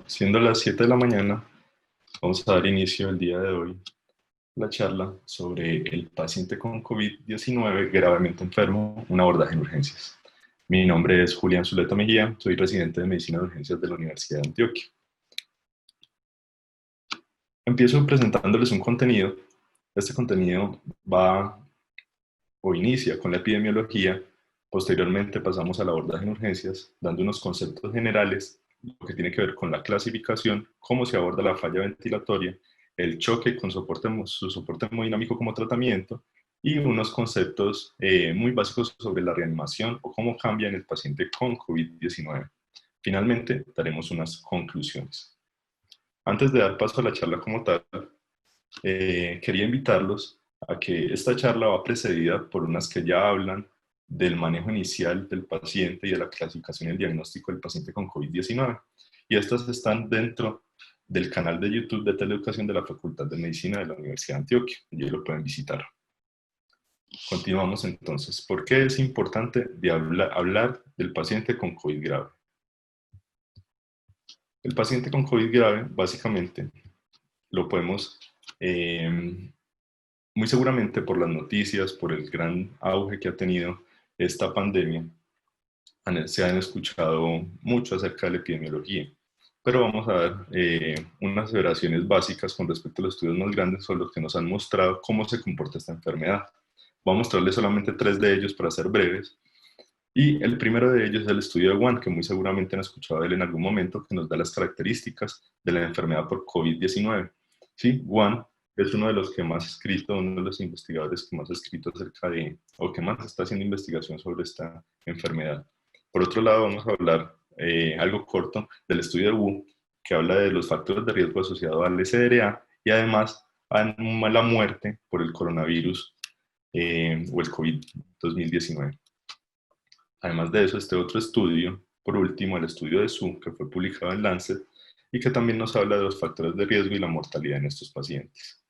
Siendo las 7 de la mañana, vamos a dar inicio el día de hoy a la charla sobre el paciente con COVID-19 gravemente enfermo, un abordaje en urgencias. Mi nombre es Julián Zuleta Mejía, soy residente de Medicina de Urgencias de la Universidad de Antioquia. Empiezo presentándoles un contenido. Este contenido va o inicia con la epidemiología, posteriormente pasamos al abordaje en urgencias, dando unos conceptos generales, lo que tiene que ver con la clasificación, cómo se aborda la falla ventilatoria, el choque con su soporte hemodinámico como tratamiento y unos conceptos muy básicos sobre la reanimación o cómo cambia en el paciente con COVID-19. Finalmente, daremos unas conclusiones. Antes de dar paso a la charla como tal, quería invitarlos a que esta charla va precedida por unas que ya hablan del manejo inicial del paciente y de la clasificación y el diagnóstico del paciente con COVID-19. Y estas están dentro del canal de YouTube de Teleeducación de la Facultad de Medicina de la Universidad de Antioquia. Y lo pueden visitar. Continuamos entonces. ¿Por qué es importante hablar del paciente con COVID grave? El paciente con COVID grave, básicamente, lo podemos muy seguramente por las noticias, por el gran auge que ha tenido esta pandemia, se han escuchado mucho acerca de la epidemiología, pero vamos a dar unas aseveraciones básicas con respecto a los estudios más grandes sobre los que nos han mostrado cómo se comporta esta enfermedad. Voy a mostrarles solamente 3 de ellos para ser breves. Y el primero de ellos es el estudio de One, que muy seguramente han escuchado de él en algún momento, que nos da las características de la enfermedad por COVID-19. ¿Sí? One es uno de los que más ha escrito, uno de los investigadores que más ha escrito acerca de, o que más está haciendo investigación sobre esta enfermedad. Por otro lado, vamos a hablar algo corto del estudio de Wu, que habla de los factores de riesgo asociados al SDRA y además a la muerte por el coronavirus o el COVID-2019. Además de eso, este otro estudio, por último, el estudio de Su, que fue publicado en Lancet, y que también nos habla de los factores de riesgo y la mortalidad en estos pacientes.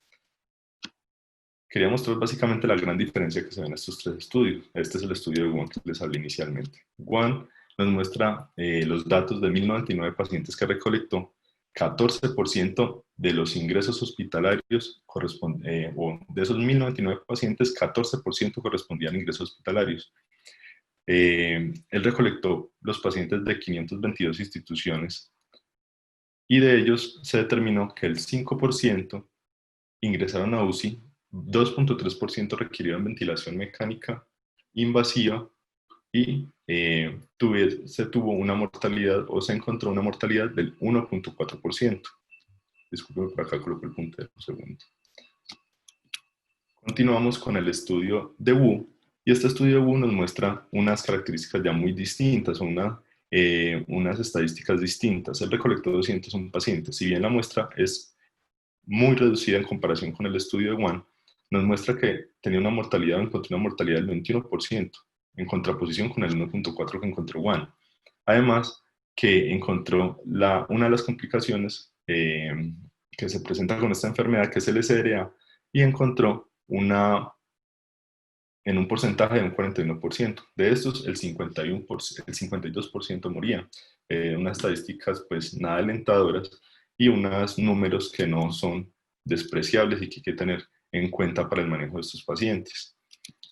Quería mostrar básicamente la gran diferencia que se ve en estos 3 estudios. Este es el estudio de One que les hablé inicialmente. One nos muestra los datos de 1099 pacientes que recolectó. 14% de los ingresos hospitalarios o de esos 1099 pacientes, 14% correspondían a ingresos hospitalarios. Él recolectó los pacientes de 522 instituciones y de ellos se determinó que el 5% ingresaron a UCI, 2.3% requirieron ventilación mecánica invasiva y se tuvo una mortalidad o se encontró una mortalidad del 1.4%. Disculpen, por acá coloco el puntero un segundo. Continuamos con el estudio de Wu, y este estudio de Wu nos muestra unas características ya muy distintas, unas estadísticas distintas. Él recolectó 201 pacientes. Si bien la muestra es muy reducida en comparación con el estudio de One, nos muestra que tenía una mortalidad, encontró una mortalidad del 21%, en contraposición con el 1.4% que encontró One. Además, que encontró una de las complicaciones que se presentan con esta enfermedad, que es el SDRA, y encontró en un porcentaje de un 41%. De estos, el 52% morían. Unas estadísticas pues nada alentadoras y unos números que no son despreciables y que hay que tener en cuenta para el manejo de estos pacientes.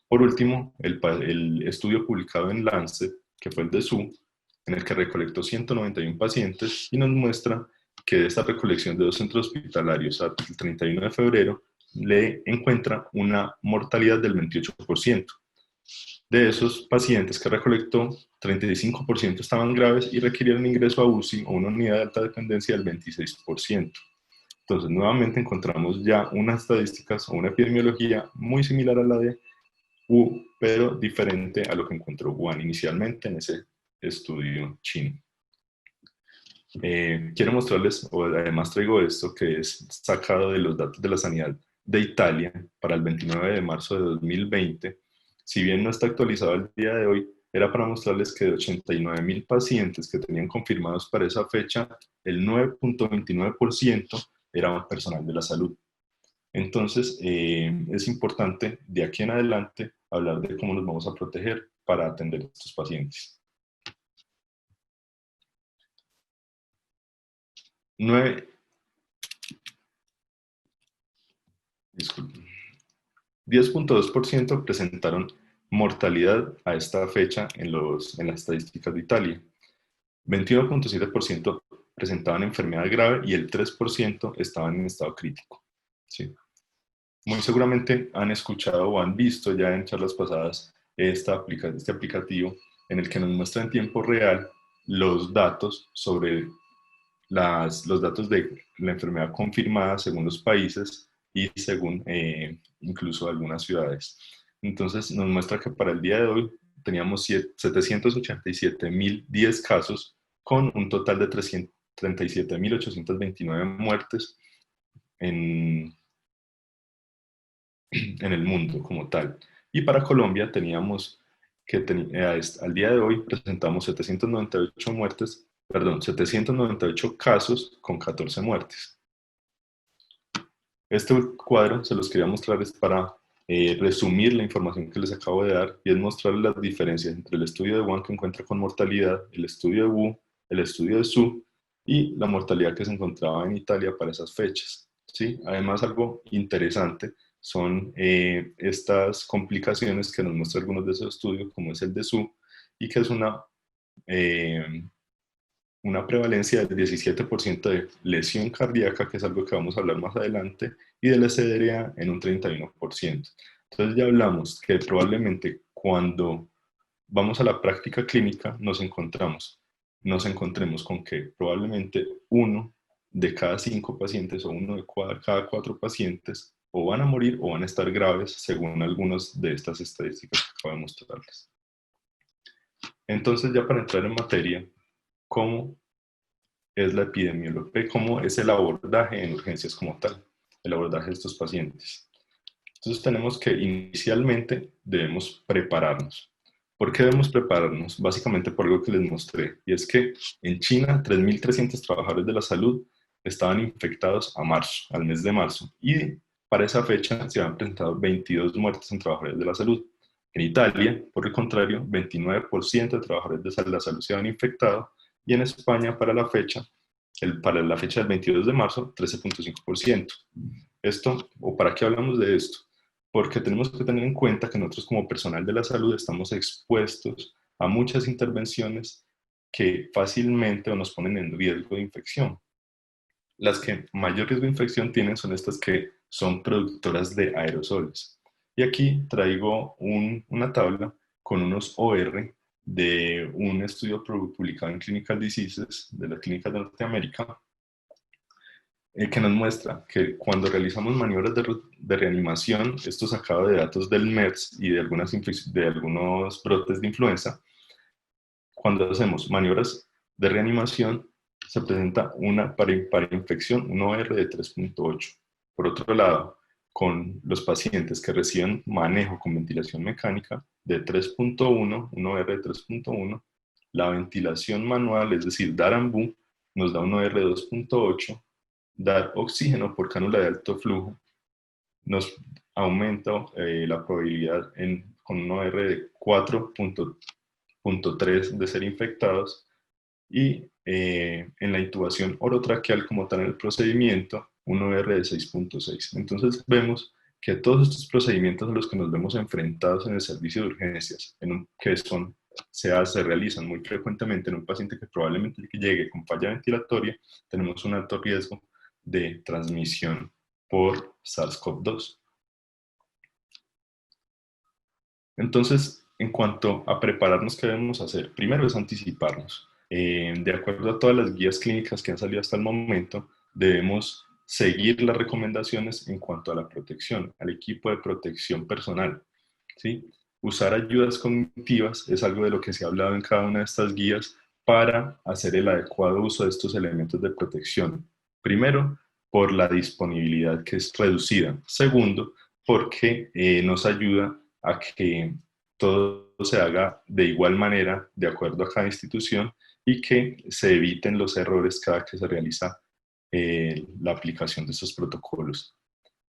Por último, el estudio publicado en Lancet, que fue el de Su, en el que recolectó 191 pacientes y nos muestra que de esta recolección de 2 centros hospitalarios hasta el 31 de febrero le encuentra una mortalidad del 28%. De esos pacientes que recolectó, 35% estaban graves y requirieron ingreso a UCI o una unidad de alta dependencia del 26%. Entonces, nuevamente encontramos ya unas estadísticas o una epidemiología muy similar a la de Wu, pero diferente a lo que encontró Wan inicialmente en ese estudio chino. Quiero mostrarles, o además traigo esto, que es sacado de los datos de la sanidad de Italia para el 29 de marzo de 2020. Si bien no está actualizado el día de hoy, era para mostrarles que de 89.000 pacientes que tenían confirmados para esa fecha, el 9.29% era personal de la salud. Entonces, es importante de aquí en adelante hablar de cómo nos vamos a proteger para atender a estos pacientes. 10.2% presentaron mortalidad a esta fecha en las estadísticas de Italia. 21.7% presentaban enfermedad grave y el 3% estaban en estado crítico. ¿Sí? Muy seguramente han escuchado o han visto ya en charlas pasadas este aplicativo en el que nos muestra en tiempo real los datos sobre los datos de la enfermedad confirmada según los países y según incluso algunas ciudades. Entonces nos muestra que para el día de hoy teníamos 787.010 casos con un total de 37.829 muertes en el mundo como tal. Y para Colombia teníamos que al día de hoy presentamos 798 muertes, perdón, 798 casos con 14 muertes. Este cuadro se los quería mostrar es para resumir la información que les acabo de dar y es mostrarles las diferencias entre el estudio de Wuhan que encuentra con mortalidad, el estudio de Wu, el estudio de Su y la mortalidad que se encontraba en Italia para esas fechas. ¿Sí? Además, algo interesante son estas complicaciones que nos muestra algunos de esos estudios, como es el de Su, y que es una prevalencia del 17% de lesión cardíaca, que es algo que vamos a hablar más adelante, y del SDRA en un 31%. Entonces ya hablamos que probablemente cuando vamos a la práctica clínica nos encontremos con que probablemente 1 de cada 5 pacientes o 1 de cada 4 pacientes o van a morir o van a estar graves según algunas de estas estadísticas que acabo de mostrarles. Entonces ya para entrar en materia, ¿cómo es la epidemiología? ¿Cómo es el abordaje en urgencias como tal? El abordaje de estos pacientes. Entonces tenemos que inicialmente debemos prepararnos. ¿Por qué debemos prepararnos? Básicamente por algo que les mostré, y es que en China 3.300 trabajadores de la salud estaban infectados al mes de marzo, y para esa fecha se habían presentado 22 muertes en trabajadores de la salud. En Italia, por el contrario, 29% de trabajadores de la salud se habían infectado, y en España para la fecha del 22 de marzo, 13.5%. Esto, ¿o para qué hablamos de esto? Porque tenemos que tener en cuenta que nosotros como personal de la salud estamos expuestos a muchas intervenciones que fácilmente nos ponen en riesgo de infección. Las que mayor riesgo de infección tienen son estas que son productoras de aerosoles. Y aquí traigo una tabla con unos OR de un estudio publicado en Clinical Diseases de la Clínica de Norteamérica, que nos muestra que cuando realizamos maniobras de reanimación, esto sacado de datos del MERS y de algunos brotes de influenza, cuando hacemos maniobras de reanimación, se presenta para infección un OR de 3.8. Por otro lado, con los pacientes que reciben manejo con ventilación mecánica de 3.1, un OR de 3.1, la ventilación manual, es decir, dar AMBU, nos da un OR de 2.8, dar oxígeno por cánula de alto flujo nos aumenta la probabilidad con un OR de 4.3 de ser infectados, y en la intubación orotraqueal como tal en el procedimiento un OR de 6.6. Entonces vemos que todos estos procedimientos a los que nos vemos enfrentados en el servicio de urgencias, se realizan muy frecuentemente en un paciente que probablemente llegue con falla ventilatoria, tenemos un alto riesgo de transmisión por SARS-CoV-2. Entonces, en cuanto a prepararnos, ¿qué debemos hacer? Primero es anticiparnos. De acuerdo a todas las guías clínicas que han salido hasta el momento, debemos seguir las recomendaciones en cuanto a la protección, al equipo de protección personal. ¿Sí? Usar ayudas cognitivas es algo de lo que se ha hablado en cada una de estas guías para hacer el adecuado uso de estos elementos de protección. Primero, por la disponibilidad que es reducida. Segundo, porque nos ayuda a que todo se haga de igual manera de acuerdo a cada institución y que se eviten los errores cada que se realiza la aplicación de estos protocolos.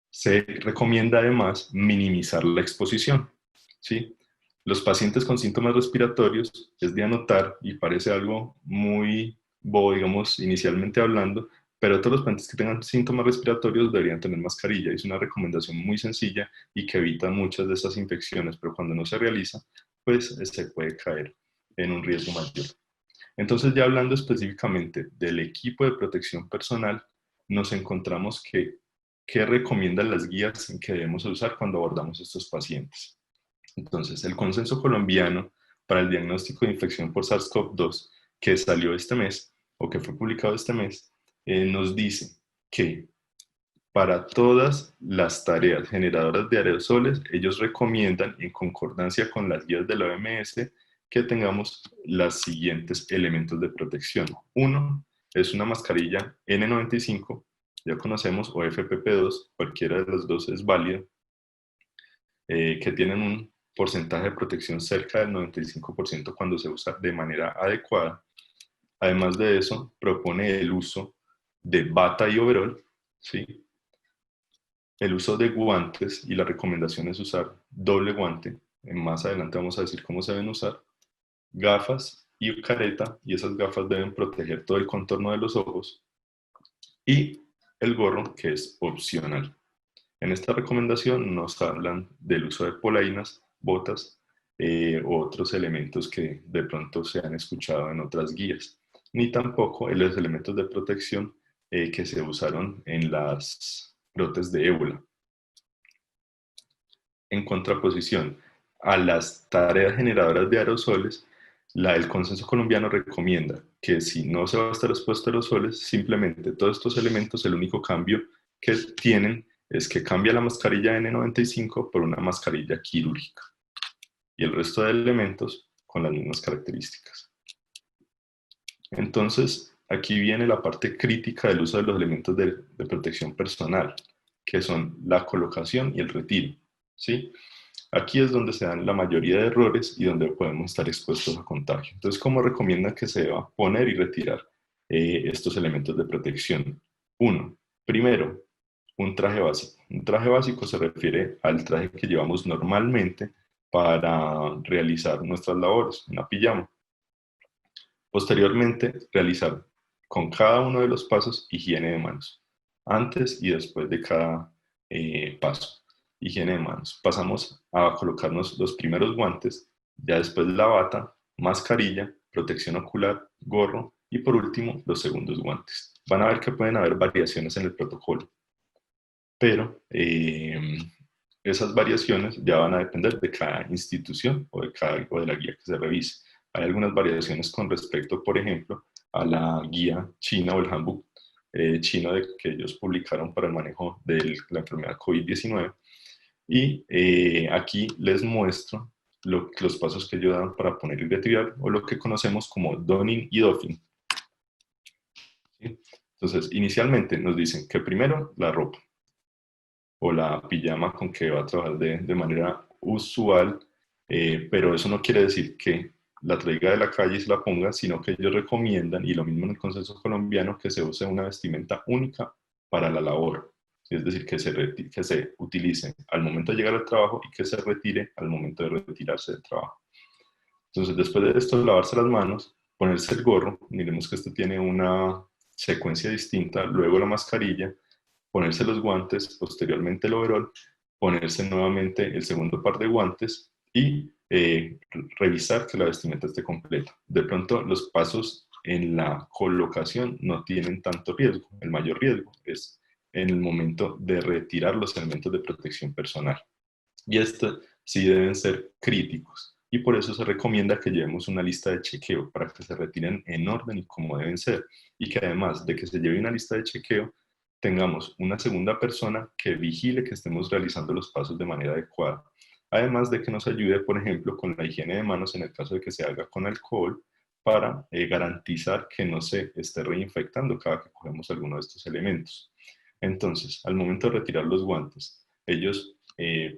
Se recomienda además minimizar la exposición. ¿Sí? Los pacientes con síntomas respiratorios es de anotar, y parece algo muy bobo, digamos, inicialmente hablando, pero todos los pacientes que tengan síntomas respiratorios deberían tener mascarilla. Es una recomendación muy sencilla y que evita muchas de estas infecciones, pero cuando no se realiza, pues se puede caer en un riesgo mayor. Entonces, ya hablando específicamente del equipo de protección personal, nos encontramos que, ¿qué recomiendan las guías que debemos usar cuando abordamos estos pacientes? Entonces, el consenso colombiano para el diagnóstico de infección por SARS-CoV-2 que salió este mes o que fue publicado este mes, nos dice que para todas las tareas generadoras de aerosoles, ellos recomiendan, en concordancia con las guías de la OMS, que tengamos los siguientes elementos de protección. Uno es una mascarilla N95, ya conocemos, o FPP2, cualquiera de los dos es válida, que tienen un porcentaje de protección cerca del 95% cuando se usa de manera adecuada. Además de eso, propone el uso de bata y overol, ¿sí? El uso de guantes, y la recomendación es usar doble guante. Más adelante vamos a decir cómo se deben usar. Gafas y careta, y esas gafas deben proteger todo el contorno de los ojos. Y el gorro, que es opcional. En esta recomendación nos hablan del uso de polainas, botas u otros elementos que de pronto se han escuchado en otras guías, ni tampoco en los elementos de protección que se usaron en las brotes de ébola. En contraposición a las tareas generadoras de aerosoles, el consenso colombiano recomienda que si no se va a estar expuesto a aerosoles, simplemente todos estos elementos, el único cambio que tienen es que cambia la mascarilla N95 por una mascarilla quirúrgica y el resto de elementos con las mismas características. Entonces, aquí viene la parte crítica del uso de los elementos de protección personal, que son la colocación y el retiro, ¿sí? Aquí es donde se dan la mayoría de errores y donde podemos estar expuestos a contagio. Entonces, ¿cómo recomiendan que se deba poner y retirar estos elementos de protección? Uno, primero, un traje básico. Un traje básico se refiere al traje que llevamos normalmente para realizar nuestras labores, una pijama. Posteriormente, realizar con cada uno de los pasos higiene de manos, antes y después de cada paso. Higiene de manos. Pasamos a colocarnos los primeros guantes, ya después la bata, mascarilla, protección ocular, gorro y por último los segundos guantes. Van a ver que pueden haber variaciones en el protocolo, pero esas variaciones ya van a depender de cada institución o de la guía que se revise. Hay algunas variaciones con respecto, por ejemplo, a la guía china o el handbook chino que ellos publicaron para el manejo de la enfermedad COVID-19. Y aquí les muestro los pasos que ellos dan para poner y retirar, o lo que conocemos como donning y doffing. ¿Sí? Entonces, inicialmente nos dicen que primero la ropa o la pijama con que va a trabajar de manera usual, pero eso no quiere decir que la traiga de la calle y se la ponga, sino que ellos recomiendan, y lo mismo en el consenso colombiano, que se use una vestimenta única para la labor. Es decir, que se utilice al momento de llegar al trabajo y que se retire al momento de retirarse del trabajo. Entonces, después de esto, lavarse las manos, ponerse el gorro, miremos que este tiene una secuencia distinta, luego la mascarilla, ponerse los guantes, posteriormente el overol, ponerse nuevamente el segundo par de guantes y revisar que la vestimenta esté completa. De pronto, los pasos en la colocación no tienen tanto riesgo. El mayor riesgo es en el momento de retirar los elementos de protección personal. Y estos sí deben ser críticos. Y por eso se recomienda que llevemos una lista de chequeo para que se retiren en orden y como deben ser. Y que además de que se lleve una lista de chequeo, tengamos una segunda persona que vigile que estemos realizando los pasos de manera adecuada. Además de que nos ayude, por ejemplo, con la higiene de manos en el caso de que se haga con alcohol, para garantizar que no se esté reinfectando cada que cogemos alguno de estos elementos. Entonces, al momento de retirar los guantes, ellos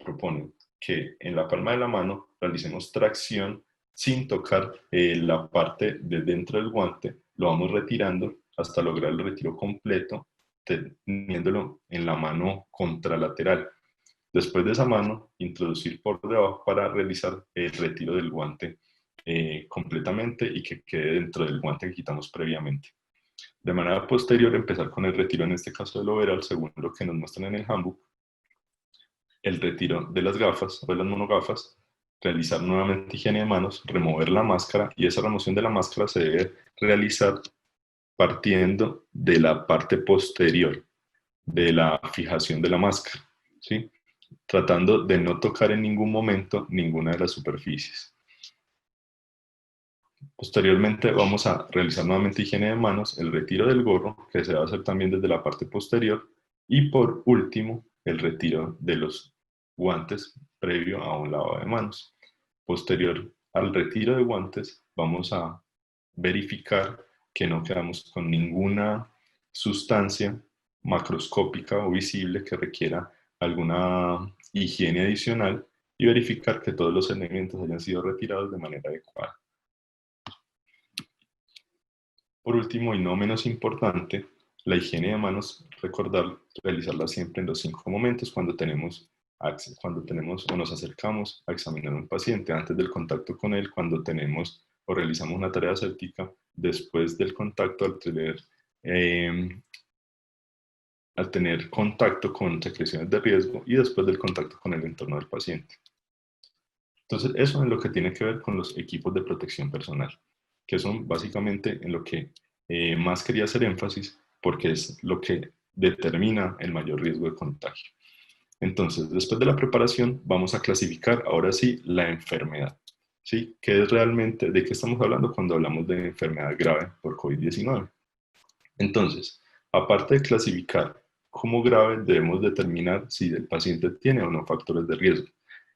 proponen que en la palma de la mano realicemos tracción sin tocar la parte de dentro del guante, lo vamos retirando hasta lograr el retiro completo, teniéndolo en la mano contralateral. Después de esa mano, introducir por debajo para realizar el retiro del guante completamente y que quede dentro del guante que quitamos previamente. De manera posterior, empezar con el retiro, en este caso del overall, según lo que nos muestran en el handbook, el retiro de las gafas o de las monogafas, realizar nuevamente higiene de manos, remover la máscara, y esa remoción de la máscara se debe realizar partiendo de la parte posterior de la fijación de la máscara, ¿sí? Tratando de no tocar en ningún momento ninguna de las superficies. Posteriormente vamos a realizar nuevamente higiene de manos, el retiro del gorro, que se va a hacer también desde la parte posterior, y por último, el retiro de los guantes previo a un lavado de manos. Posterior al retiro de guantes, vamos a verificar que no quedamos con ninguna sustancia macroscópica o visible que requiera alguna higiene adicional, y verificar que todos los elementos hayan sido retirados de manera adecuada. Por último, y no menos importante, la higiene de manos, recordar realizarla siempre en los 5 momentos cuando tenemos o nos acercamos a examinar a un paciente, antes del contacto con él, cuando tenemos o realizamos una tarea aséptica, después del contacto eh, al tener contacto con secreciones de riesgo, y después del contacto con el entorno del paciente. Entonces, eso es lo que tiene que ver con los equipos de protección personal, que son básicamente en lo que más quería hacer énfasis, porque es lo que determina el mayor riesgo de contagio. Entonces, después de la preparación, vamos a clasificar ahora sí la enfermedad. ¿Sí? ¿Qué es realmente, de qué estamos hablando cuando hablamos de enfermedad grave por COVID-19? Entonces, aparte de clasificar como grave, debemos determinar si el paciente tiene o no factores de riesgo.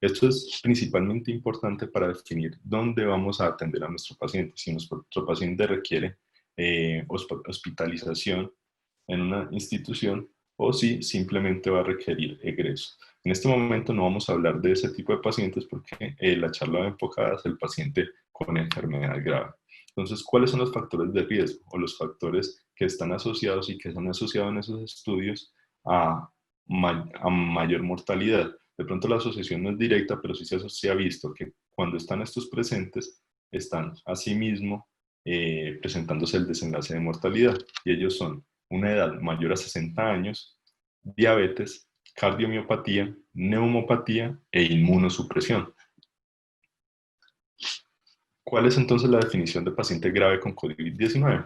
Esto es principalmente importante para definir dónde vamos a atender a nuestro paciente. Si nuestro paciente requiere hospitalización en una institución, o si simplemente va a requerir egreso. En este momento no vamos a hablar de ese tipo de pacientes, porque la charla va enfocada hacia el paciente con enfermedad grave. Entonces, ¿cuáles son los factores de riesgo o los factores que están asociados y que son asociados en esos estudios a, a mayor mortalidad? De pronto la asociación no es directa, pero sí se ha visto que cuando están estos presentes, están asimismo presentándose el desenlace de mortalidad, y ellos son una edad mayor a 60 años, diabetes, cardiomiopatía, neumopatía e inmunosupresión. ¿Cuál es entonces la definición de paciente grave con COVID-19?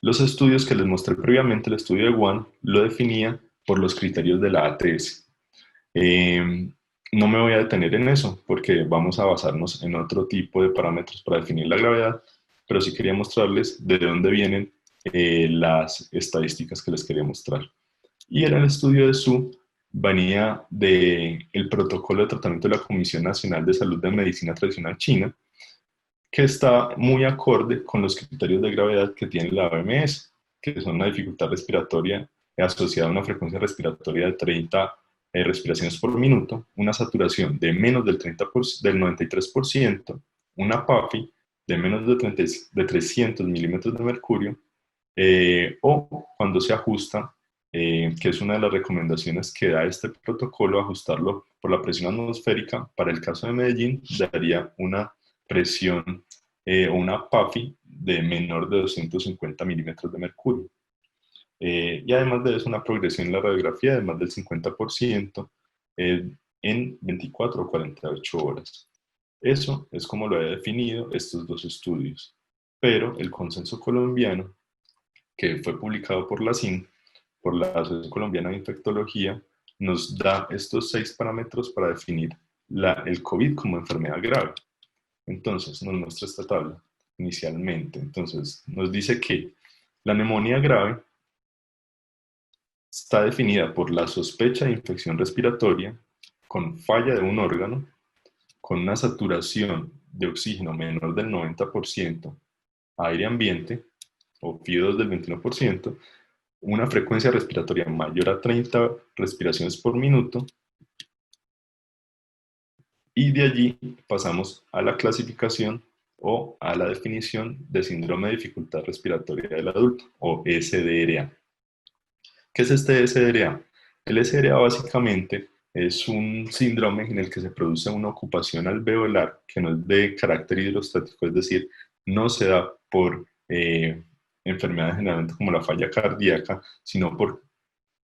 Los estudios que les mostré previamente, el estudio de Wuhan, lo definía por los criterios de la ATS. No me voy a detener en eso, porque vamos a basarnos en otro tipo de parámetros para definir la gravedad, pero sí quería mostrarles de dónde vienen las estadísticas que les quería mostrar. Y era el estudio de Su, venía del protocolo de tratamiento de la Comisión Nacional de Salud de Medicina Tradicional China, que está muy acorde con los criterios de gravedad que tiene la OMS, que son una dificultad respiratoria asociada a una frecuencia respiratoria de 30 respiraciones por minuto, una saturación de menos del 93%, una PAFI de menos de 300 milímetros de mercurio, o cuando se ajusta, que es una de las recomendaciones que da este protocolo, ajustarlo por la presión atmosférica. Para el caso de Medellín, daría una presión o una PAFI de menor de 250 milímetros de mercurio. Y además de eso, una progresión en la radiografía de más del 50% en 24 o 48 horas. Eso es como lo he definido estos dos estudios. Pero el consenso colombiano, que fue publicado por la SIN, por la Asociación Colombiana de Infectología, nos da estos 6 parámetros para definir el COVID como enfermedad grave. Entonces, nos muestra esta tabla inicialmente. Entonces, nos dice que la neumonía grave está definida por la sospecha de infección respiratoria con falla de un órgano, con una saturación de oxígeno menor del 90%, aire ambiente o FIO2 del 21%, una frecuencia respiratoria mayor a 30 respiraciones por minuto, y de allí pasamos a la clasificación o a la definición de síndrome de dificultad respiratoria del adulto, o SDRA. ¿Qué es este SDRA? El SDRA básicamente es un síndrome en el que se produce una ocupación alveolar que no es de carácter hidrostático, es decir, no se da por enfermedades generalmente como la falla cardíaca, sino por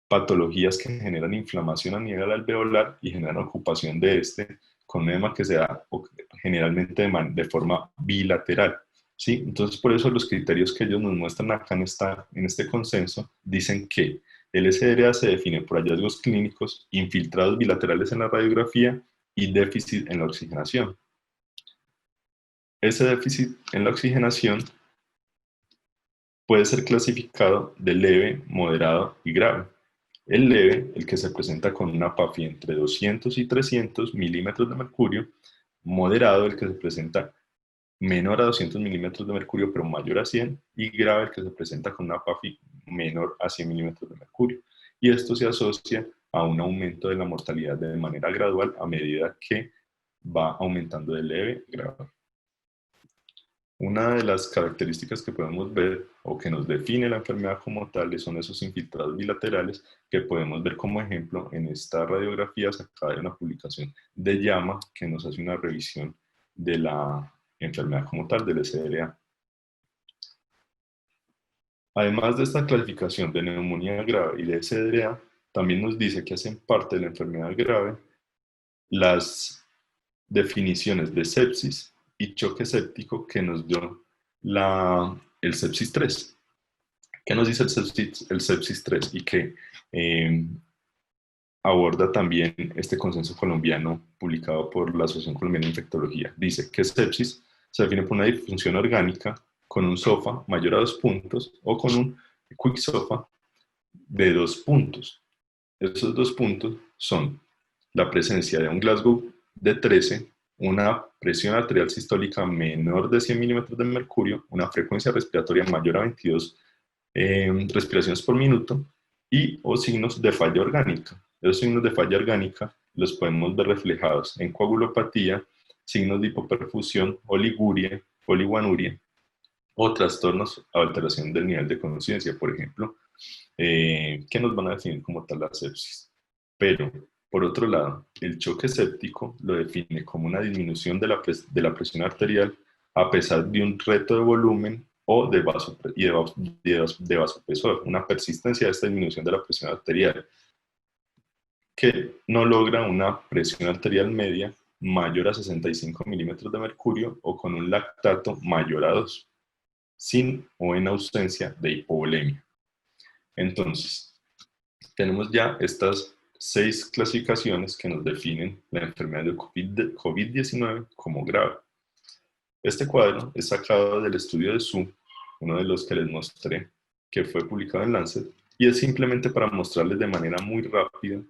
patologías que generan inflamación a nivel alveolar y generan ocupación de este con un edema que se da generalmente de forma bilateral. ¿Sí? Entonces, por eso los criterios que ellos nos muestran acá en este consenso dicen que el SDRA se define por hallazgos clínicos, infiltrados bilaterales en la radiografía y déficit en la oxigenación. Ese déficit en la oxigenación puede ser clasificado de leve, moderado y grave. El leve, el que se presenta con una PAFI entre 200 y 300 milímetros de mercurio; moderado, el que se presenta menor a 200 milímetros de mercurio pero mayor a 100; y grave, el que se presenta con una PAFI menor a 100 milímetros de mercurio. Y esto se asocia a un aumento de la mortalidad de manera gradual a medida que va aumentando de leve a grave. Una de las características que podemos ver o que nos define la enfermedad como tal son esos infiltrados bilaterales que podemos ver como ejemplo en esta radiografía sacada de una publicación de JAMA que nos hace una revisión de la enfermedad como tal del SDRA. Además de esta clasificación de neumonía grave y de SDRA, también nos dice que hacen parte de la enfermedad grave las definiciones de sepsis y choque séptico que nos dio el sepsis 3. ¿Qué nos dice el sepsis 3? Y que aborda también este consenso colombiano publicado por la Asociación Colombiana de Infectología. Dice que sepsis se define por una disfunción orgánica con un SOFA mayor a 2 puntos o con un quick SOFA de 2 puntos. Esos 2 puntos son la presencia de un Glasgow de 13, una presión arterial sistólica menor de 100 milímetros de mercurio, una frecuencia respiratoria mayor a 22 respiraciones por minuto y o signos de falla orgánica. Los signos de falla orgánica los podemos ver reflejados en coagulopatía, signos de hipoperfusión, oliguria, oliguanuria o trastornos o alteración del nivel de conciencia, por ejemplo, que nos van a definir como tal la sepsis. Pero, por otro lado, el choque séptico lo define como una disminución de la presión arterial a pesar de un reto de volumen o de vasopresor, una persistencia de esta disminución de la presión arterial que no logra una presión arterial media mayor a 65 milímetros de mercurio o con un lactato mayor a 2, sin o en ausencia de hipovolemia. Entonces, tenemos ya estas 6 clasificaciones que nos definen la enfermedad de COVID-19 como grave. Este cuadro es sacado del estudio de Su, uno de los que les mostré, que fue publicado en Lancet, y es simplemente para mostrarles de manera muy rápida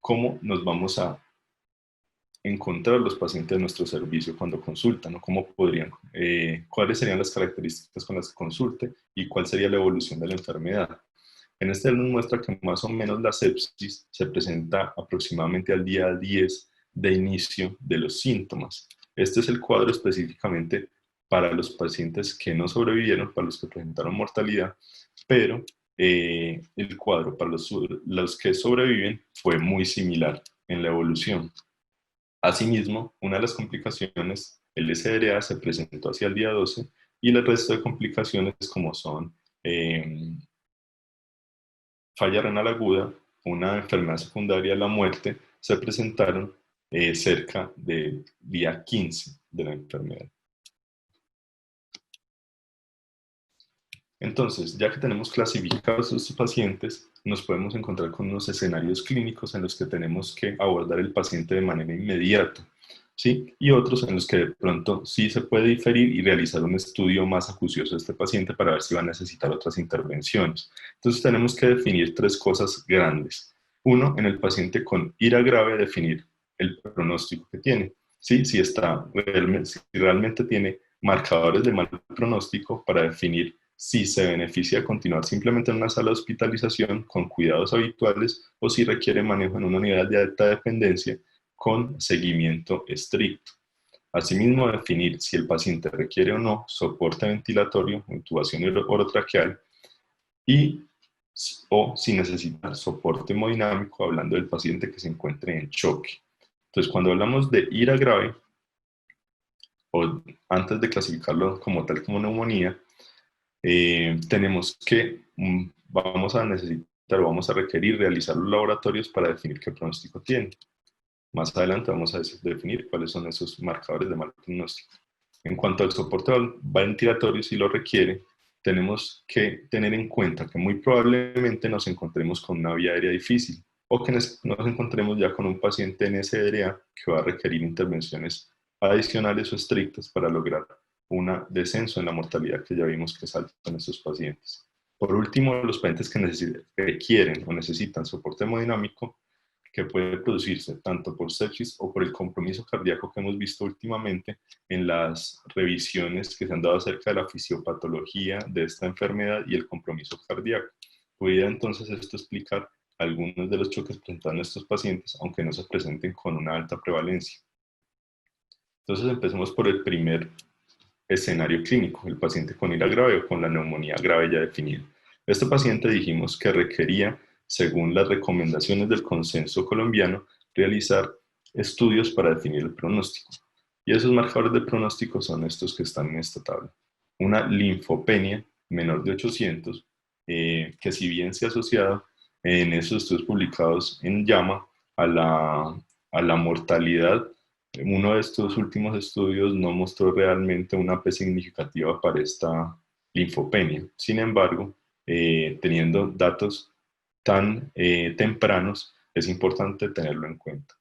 cómo nos vamos a encontrar los pacientes de nuestro servicio cuando consultan, o cómo podrían, cuáles serían las características con las que consulte y cuál sería la evolución de la enfermedad. En este nos muestra que más o menos la sepsis se presenta aproximadamente al día 10 de inicio de los síntomas. Este es el cuadro específicamente para los pacientes que no sobrevivieron, para los que presentaron mortalidad, pero el cuadro para los que sobreviven fue muy similar en la evolución. Asimismo, una de las complicaciones, el SDRA, se presentó hacia el día 12 y el resto de complicaciones como son falla renal aguda, una enfermedad secundaria, la muerte, se presentaron cerca del día 15 de la enfermedad. Entonces, ya que tenemos clasificados estos pacientes, nos podemos encontrar con unos escenarios clínicos en los que tenemos que abordar el paciente de manera inmediata, ¿sí? Y otros en los que de pronto sí se puede diferir y realizar un estudio más acucioso de este paciente para ver si va a necesitar otras intervenciones. Entonces, tenemos que definir 3 cosas grandes. Uno, en el paciente con IRA grave, definir el pronóstico que tiene, ¿sí? Si realmente tiene marcadores de mal pronóstico para definir si se beneficia de continuar simplemente en una sala de hospitalización con cuidados habituales o si requiere manejo en una unidad de alta dependencia con seguimiento estricto. Asimismo, definir si el paciente requiere o no soporte ventilatorio, intubación orotraqueal y o si necesita soporte hemodinámico, hablando del paciente que se encuentre en choque. Entonces, cuando hablamos de IRA grave, o antes de clasificarlo como tal como neumonía, tenemos que, vamos a necesitar, vamos a requerir realizar los laboratorios para definir qué pronóstico tiene. Más adelante vamos a definir cuáles son esos marcadores de mal pronóstico. En cuanto al soporte ventilatorio, si lo requiere, tenemos que tener en cuenta que muy probablemente nos encontremos con una vía aérea difícil o que nos encontremos ya con un paciente en SDA que va a requerir intervenciones adicionales o estrictas para lograr un descenso en la mortalidad que ya vimos que salta en estos pacientes. Por último, los pacientes que requieren o necesitan soporte hemodinámico, que puede producirse tanto por sepsis o por el compromiso cardíaco que hemos visto últimamente en las revisiones que se han dado acerca de la fisiopatología de esta enfermedad y el compromiso cardíaco. Pudiera entonces esto explicar algunos de los choques presentados en estos pacientes, aunque no se presenten con una alta prevalencia. Entonces empecemos por el primer escenario clínico, el paciente con ira grave o con la neumonía grave ya definida. Este paciente dijimos que requería, según las recomendaciones del consenso colombiano, realizar estudios para definir el pronóstico. Y esos marcadores de pronóstico son estos que están en esta tabla. Una linfopenia menor de 800, que si bien se ha asociado en esos estudios publicados en JAMA a la mortalidad, uno de estos últimos estudios no mostró realmente una P significativa para esta linfopenia. Sin embargo, teniendo datos tan tempranos, es importante tenerlo en cuenta.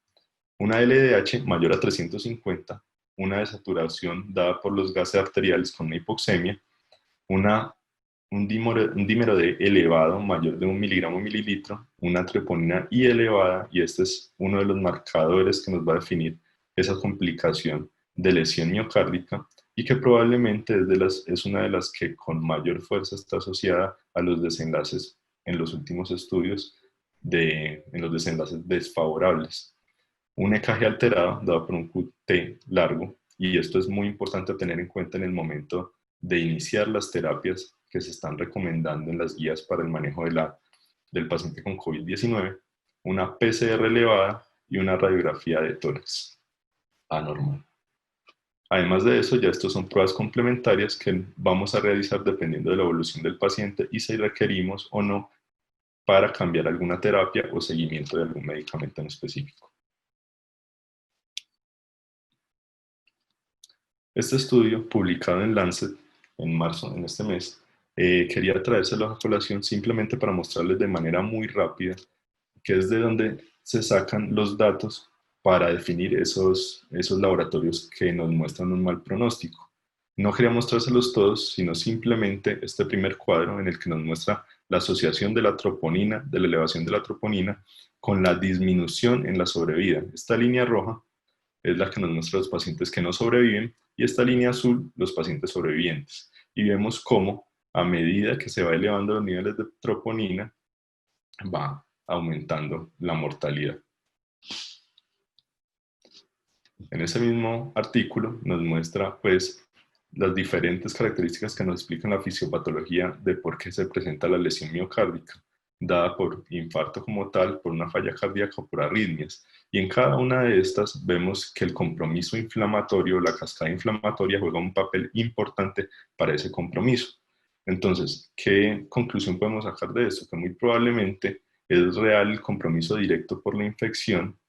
Una LDH mayor a 350, una desaturación dada por los gases arteriales con una hipoxemia, un dímero D elevado, mayor de 1 miligramo mililitro, una troponina I elevada, y este es uno de los marcadores que nos va a definir esa complicación de lesión miocárdica y que probablemente es una de las que con mayor fuerza está asociada a los desenlaces en los últimos estudios, en los desenlaces desfavorables. Un EKG alterado dado por un QT largo, y esto es muy importante tener en cuenta en el momento de iniciar las terapias que se están recomendando en las guías para el manejo del paciente con COVID-19, una PCR elevada y una radiografía de tórax anormal. Además de eso, ya estos son pruebas complementarias que vamos a realizar dependiendo de la evolución del paciente y si requerimos o no para cambiar alguna terapia o seguimiento de algún medicamento en específico. Este estudio, publicado en Lancet en marzo, en este mes, quería traérselo a colación simplemente para mostrarles de manera muy rápida que es de donde se sacan los datos para definir esos laboratorios que nos muestran un mal pronóstico. No quería mostrárselos todos, sino simplemente este primer cuadro en el que nos muestra la asociación de la troponina, de la elevación de la troponina, con la disminución en la sobrevida. Esta línea roja es la que nos muestra los pacientes que no sobreviven y esta línea azul los pacientes sobrevivientes. Y vemos cómo a medida que se va elevando los niveles de troponina, va aumentando la mortalidad. En ese mismo artículo nos muestra pues las diferentes características que nos explican la fisiopatología de por qué se presenta la lesión miocárdica, dada por infarto como tal, por una falla cardíaca o por arritmias. Y en cada una de estas vemos que el compromiso inflamatorio, la cascada inflamatoria juega un papel importante para ese compromiso. Entonces, ¿qué conclusión podemos sacar de esto? Que muy probablemente es real el compromiso directo por la infección,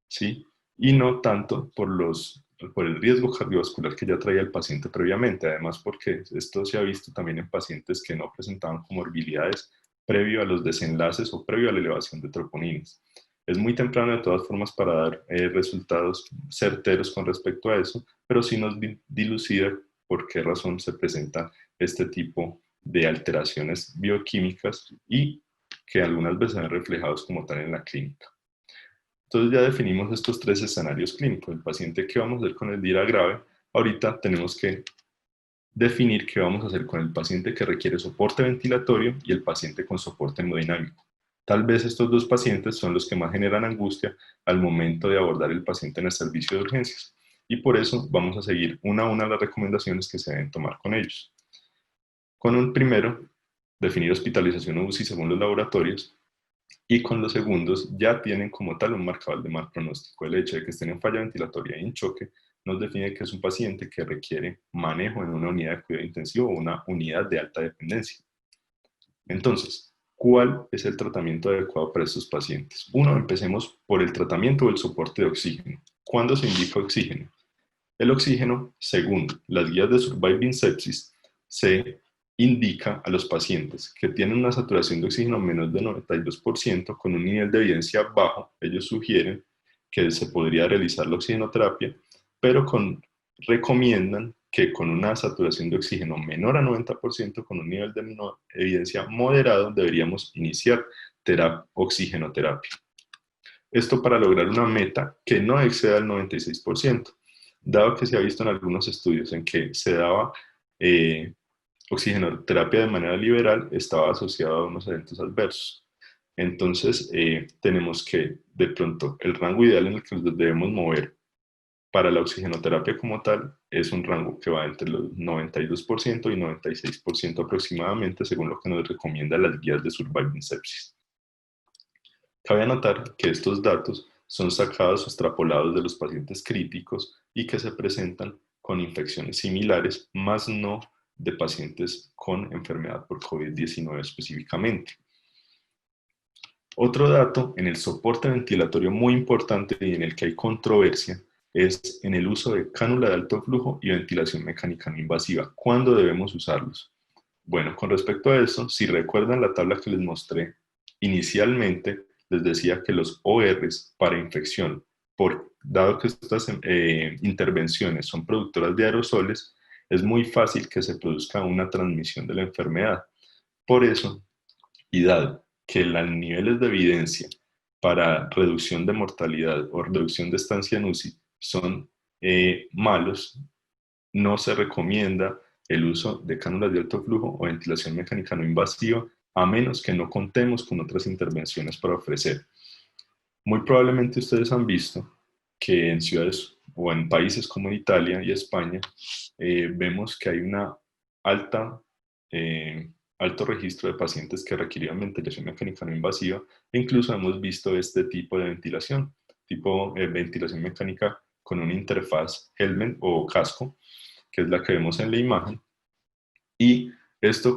¿sí? Y no tanto por el riesgo cardiovascular que ya traía el paciente previamente, además porque esto se ha visto también en pacientes que no presentaban comorbilidades previo a los desenlaces o previo a la elevación de troponinas. Es muy temprano de todas formas para dar resultados certeros con respecto a eso, pero sí nos dilucida por qué razón se presenta este tipo de alteraciones bioquímicas y que algunas veces se ven reflejados como tal en la clínica. Entonces ya definimos estos tres escenarios clínicos. El paciente que vamos a hacer con el DIRA grave, ahorita tenemos que definir qué vamos a hacer con el paciente que requiere soporte ventilatorio y el paciente con soporte hemodinámico. Tal vez estos dos pacientes son los que más generan angustia al momento de abordar el paciente en el servicio de urgencias. Y por eso vamos a seguir una a una las recomendaciones que se deben tomar con ellos. Con un primero, definir hospitalización o UCI según los laboratorios, y con los segundos ya tienen como tal un marcador de mal pronóstico. El hecho de que estén en falla ventilatoria y en choque nos define que es un paciente que requiere manejo en una unidad de cuidado intensivo o una unidad de alta dependencia. Entonces, ¿cuál es el tratamiento adecuado para estos pacientes? Uno, empecemos por el tratamiento o el soporte de oxígeno. ¿Cuándo se indica oxígeno? El oxígeno, según las guías de Surviving Sepsis, se indica a los pacientes que tienen una saturación de oxígeno menos de 92% con un nivel de evidencia bajo. Ellos sugieren que se podría realizar la oxigenoterapia, pero recomiendan que con una saturación de oxígeno menor a 90% con un nivel de evidencia moderado deberíamos iniciar oxigenoterapia. Esto para lograr una meta que no exceda el 96%, dado que se ha visto en algunos estudios en que se daba oxigenoterapia de manera liberal, estaba asociado a unos eventos adversos. Entonces, tenemos que, de pronto, el rango ideal en el que nos debemos mover para la oxigenoterapia como tal es un rango que va entre los 92% y 96% aproximadamente, según lo que nos recomiendan las guías de Surviving Sepsis. Cabe anotar que estos datos son sacados o extrapolados de los pacientes críticos y que se presentan con infecciones similares, más no de pacientes con enfermedad por COVID-19 específicamente. Otro dato en el soporte ventilatorio muy importante y en el que hay controversia es en el uso de cánula de alto flujo y ventilación mecánica no invasiva. ¿Cuándo debemos usarlos? Bueno, con respecto a eso, si recuerdan la tabla que les mostré inicialmente, les decía que los ORs para infección, dado que estas intervenciones son productoras de aerosoles, es muy fácil que se produzca una transmisión de la enfermedad. Por eso, y dado que los niveles de evidencia para reducción de mortalidad o reducción de estancia en UCI son malos, no se recomienda el uso de cánulas de alto flujo o ventilación mecánica no invasiva, a menos que no contemos con otras intervenciones para ofrecer. Muy probablemente ustedes han visto que en ciudades o en países como Italia y España vemos que hay una alto registro de pacientes que requerían ventilación mecánica no invasiva e incluso hemos visto este tipo de ventilación, ventilación mecánica con una interfaz helmet o casco, que es la que vemos en la imagen, y esto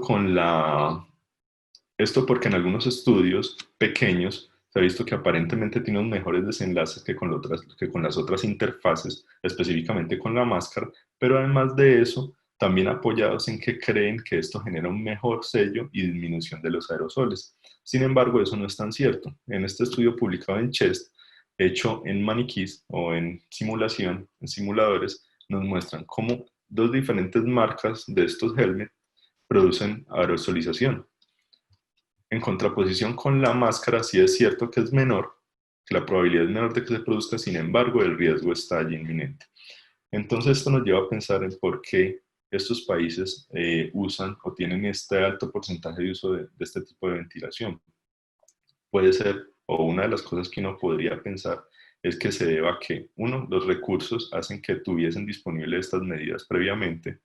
porque en algunos estudios pequeños se ha visto que aparentemente tiene unos mejores desenlaces que con las otras interfaces, específicamente con la máscara, pero además de eso, también apoyados en que creen que esto genera un mejor sello y disminución de los aerosoles. Sin embargo, eso no es tan cierto. En este estudio publicado en CHEST, hecho en maniquís o en simulación, en simuladores, nos muestran cómo dos diferentes marcas de estos helmets producen aerosolización. En contraposición con la máscara, sí es cierto que es menor, que la probabilidad es menor de que se produzca, sin embargo, el riesgo está allí inminente. Entonces, esto nos lleva a pensar en por qué estos países usan o tienen este alto porcentaje de uso de este tipo de ventilación. Puede ser, o una de las cosas que uno podría pensar es que se deba a que, uno, los recursos hacen que tuviesen disponibles estas medidas previamente.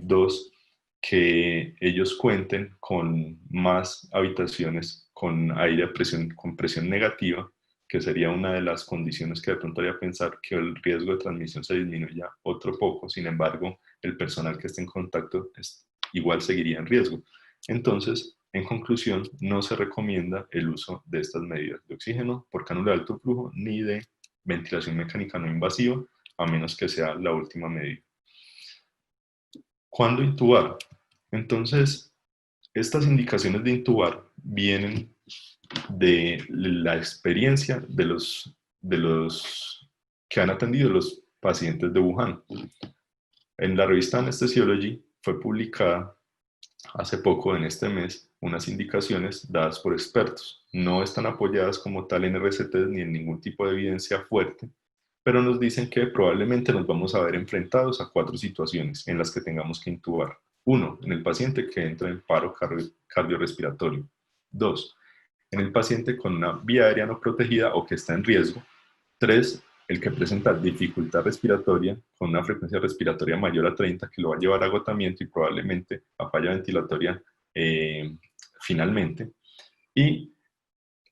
Dos, que ellos cuenten con más habitaciones con aire a presión, con presión negativa, que sería una de las condiciones que de pronto haría pensar que el riesgo de transmisión se disminuya otro poco. Sin embargo, el personal que esté en contacto igual seguiría en riesgo. Entonces, en conclusión, no se recomienda el uso de estas medidas de oxígeno por cánula de alto flujo ni de ventilación mecánica no invasiva, a menos que sea la última medida. ¿Cuándo intubar? Entonces, estas indicaciones de intubar vienen de la experiencia de los que han atendido los pacientes de Wuhan. En la revista Anesthesiology fue publicada hace poco, en este mes, unas indicaciones dadas por expertos. No están apoyadas como tal en RCTs ni en ningún tipo de evidencia fuerte, pero nos dicen que probablemente nos vamos a ver enfrentados a 4 situaciones en las que tengamos que intubar. 1, en el paciente que entra en paro cardiorrespiratorio. 2, en el paciente con una vía aérea no protegida o que está en riesgo. 3, el que presenta dificultad respiratoria con una frecuencia respiratoria mayor a 30 que lo va a llevar a agotamiento y probablemente a falla ventilatoria finalmente. Y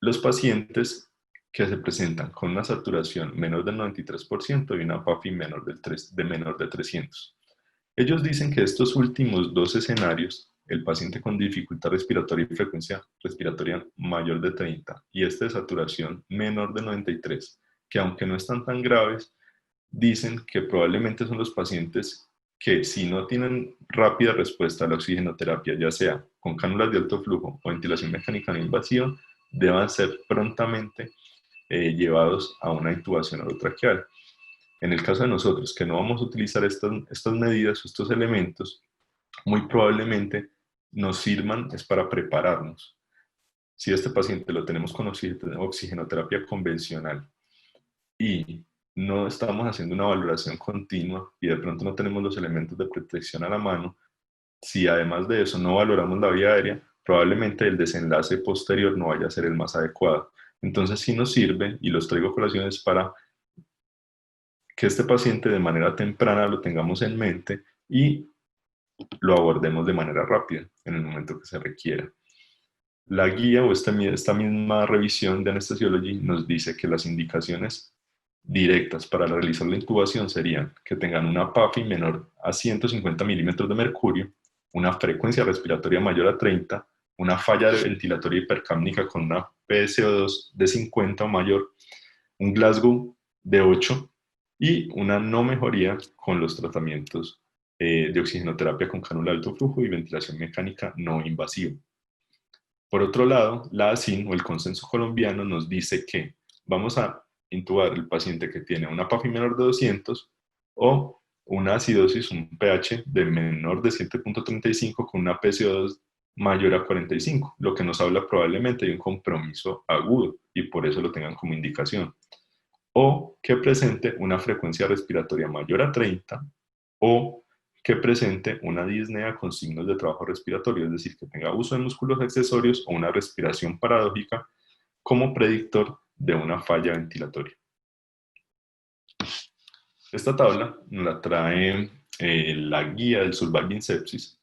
los pacientes que se presentan con una saturación menor del 93% y una PAFI menor de 300. Ellos dicen que estos últimos dos escenarios, el paciente con dificultad respiratoria y frecuencia respiratoria mayor de 30 y este de saturación menor de 93, que aunque no están tan graves, dicen que probablemente son los pacientes que si no tienen rápida respuesta a la oxigenoterapia, ya sea con cánulas de alto flujo o ventilación mecánica no invasiva, deban ser prontamente llevados a una intubación orotraqueal. En el caso de nosotros, que no vamos a utilizar estas medidas o estos elementos, muy probablemente nos sirvan es para prepararnos. Si este paciente lo tenemos con oxigenoterapia convencional y no estamos haciendo una valoración continua y de pronto no tenemos los elementos de protección a la mano, si además de eso no valoramos la vía aérea, probablemente el desenlace posterior no vaya a ser el más adecuado. Entonces sí nos sirve, y los traigo a colaciones para que este paciente de manera temprana lo tengamos en mente y lo abordemos de manera rápida en el momento que se requiera. La guía o esta misma revisión de Anesthesiology nos dice que las indicaciones directas para realizar la intubación serían que tengan una PAFI menor a 150 milímetros de mercurio, una frecuencia respiratoria mayor a 30, una falla ventilatoria hipercápnica con una PSO2 de 50 o mayor, un Glasgow de 8 y una no mejoría con los tratamientos de oxigenoterapia con cánula de alto flujo y ventilación mecánica no invasiva. Por otro lado, la ASIN o el consenso colombiano nos dice que vamos a intubar el paciente que tiene una PAFI menor de 200 o una acidosis, un pH de menor de 7.35 con una PCO2 mayor a 45, lo que nos habla probablemente de un compromiso agudo y por eso lo tengan como indicación. O que presente una frecuencia respiratoria mayor a 30 o que presente una disnea con signos de trabajo respiratorio, es decir, que tenga uso de músculos accesorios o una respiración paradójica como predictor de una falla ventilatoria. Esta tabla nos la trae la guía del Surviving Sepsis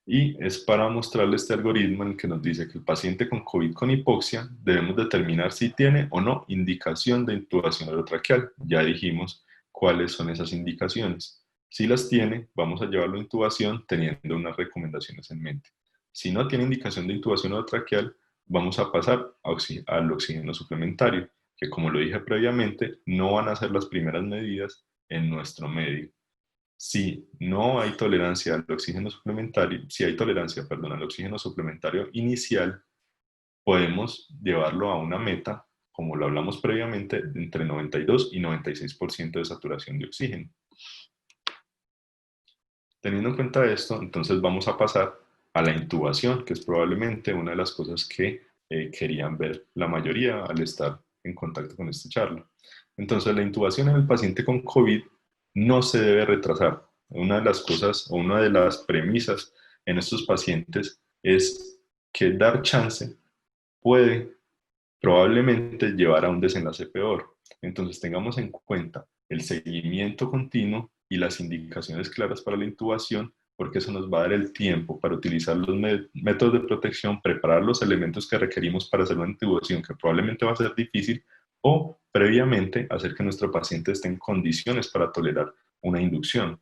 y es para mostrarle este algoritmo en el que nos dice que el paciente con COVID con hipoxia debemos determinar si tiene o no indicación de intubación orotraqueal. Ya dijimos cuáles son esas indicaciones. Si las tiene, vamos a llevarlo a intubación teniendo unas recomendaciones en mente. Si no tiene indicación de intubación orotraqueal, vamos a pasar al oxígeno suplementario, que como lo dije previamente, no van a ser las primeras medidas en nuestro medio. Si no hay tolerancia al oxígeno suplementario, si hay tolerancia, perdón, al oxígeno suplementario inicial, podemos llevarlo a una meta, como lo hablamos previamente, de entre 92 y 96% de saturación de oxígeno. Teniendo en cuenta esto, entonces vamos a pasar a la intubación, que es probablemente una de las cosas que querían ver la mayoría al estar en contacto con esta charla. Entonces, la intubación en el paciente con COVID no se debe retrasar. Una de las cosas o una de las premisas en estos pacientes es que dar chance puede probablemente llevar a un desenlace peor. Entonces tengamos en cuenta el seguimiento continuo y las indicaciones claras para la intubación, porque eso nos va a dar el tiempo para utilizar los métodos de protección, preparar los elementos que requerimos para hacer una intubación que probablemente va a ser difícil, o previamente hacer que nuestro paciente esté en condiciones para tolerar una inducción.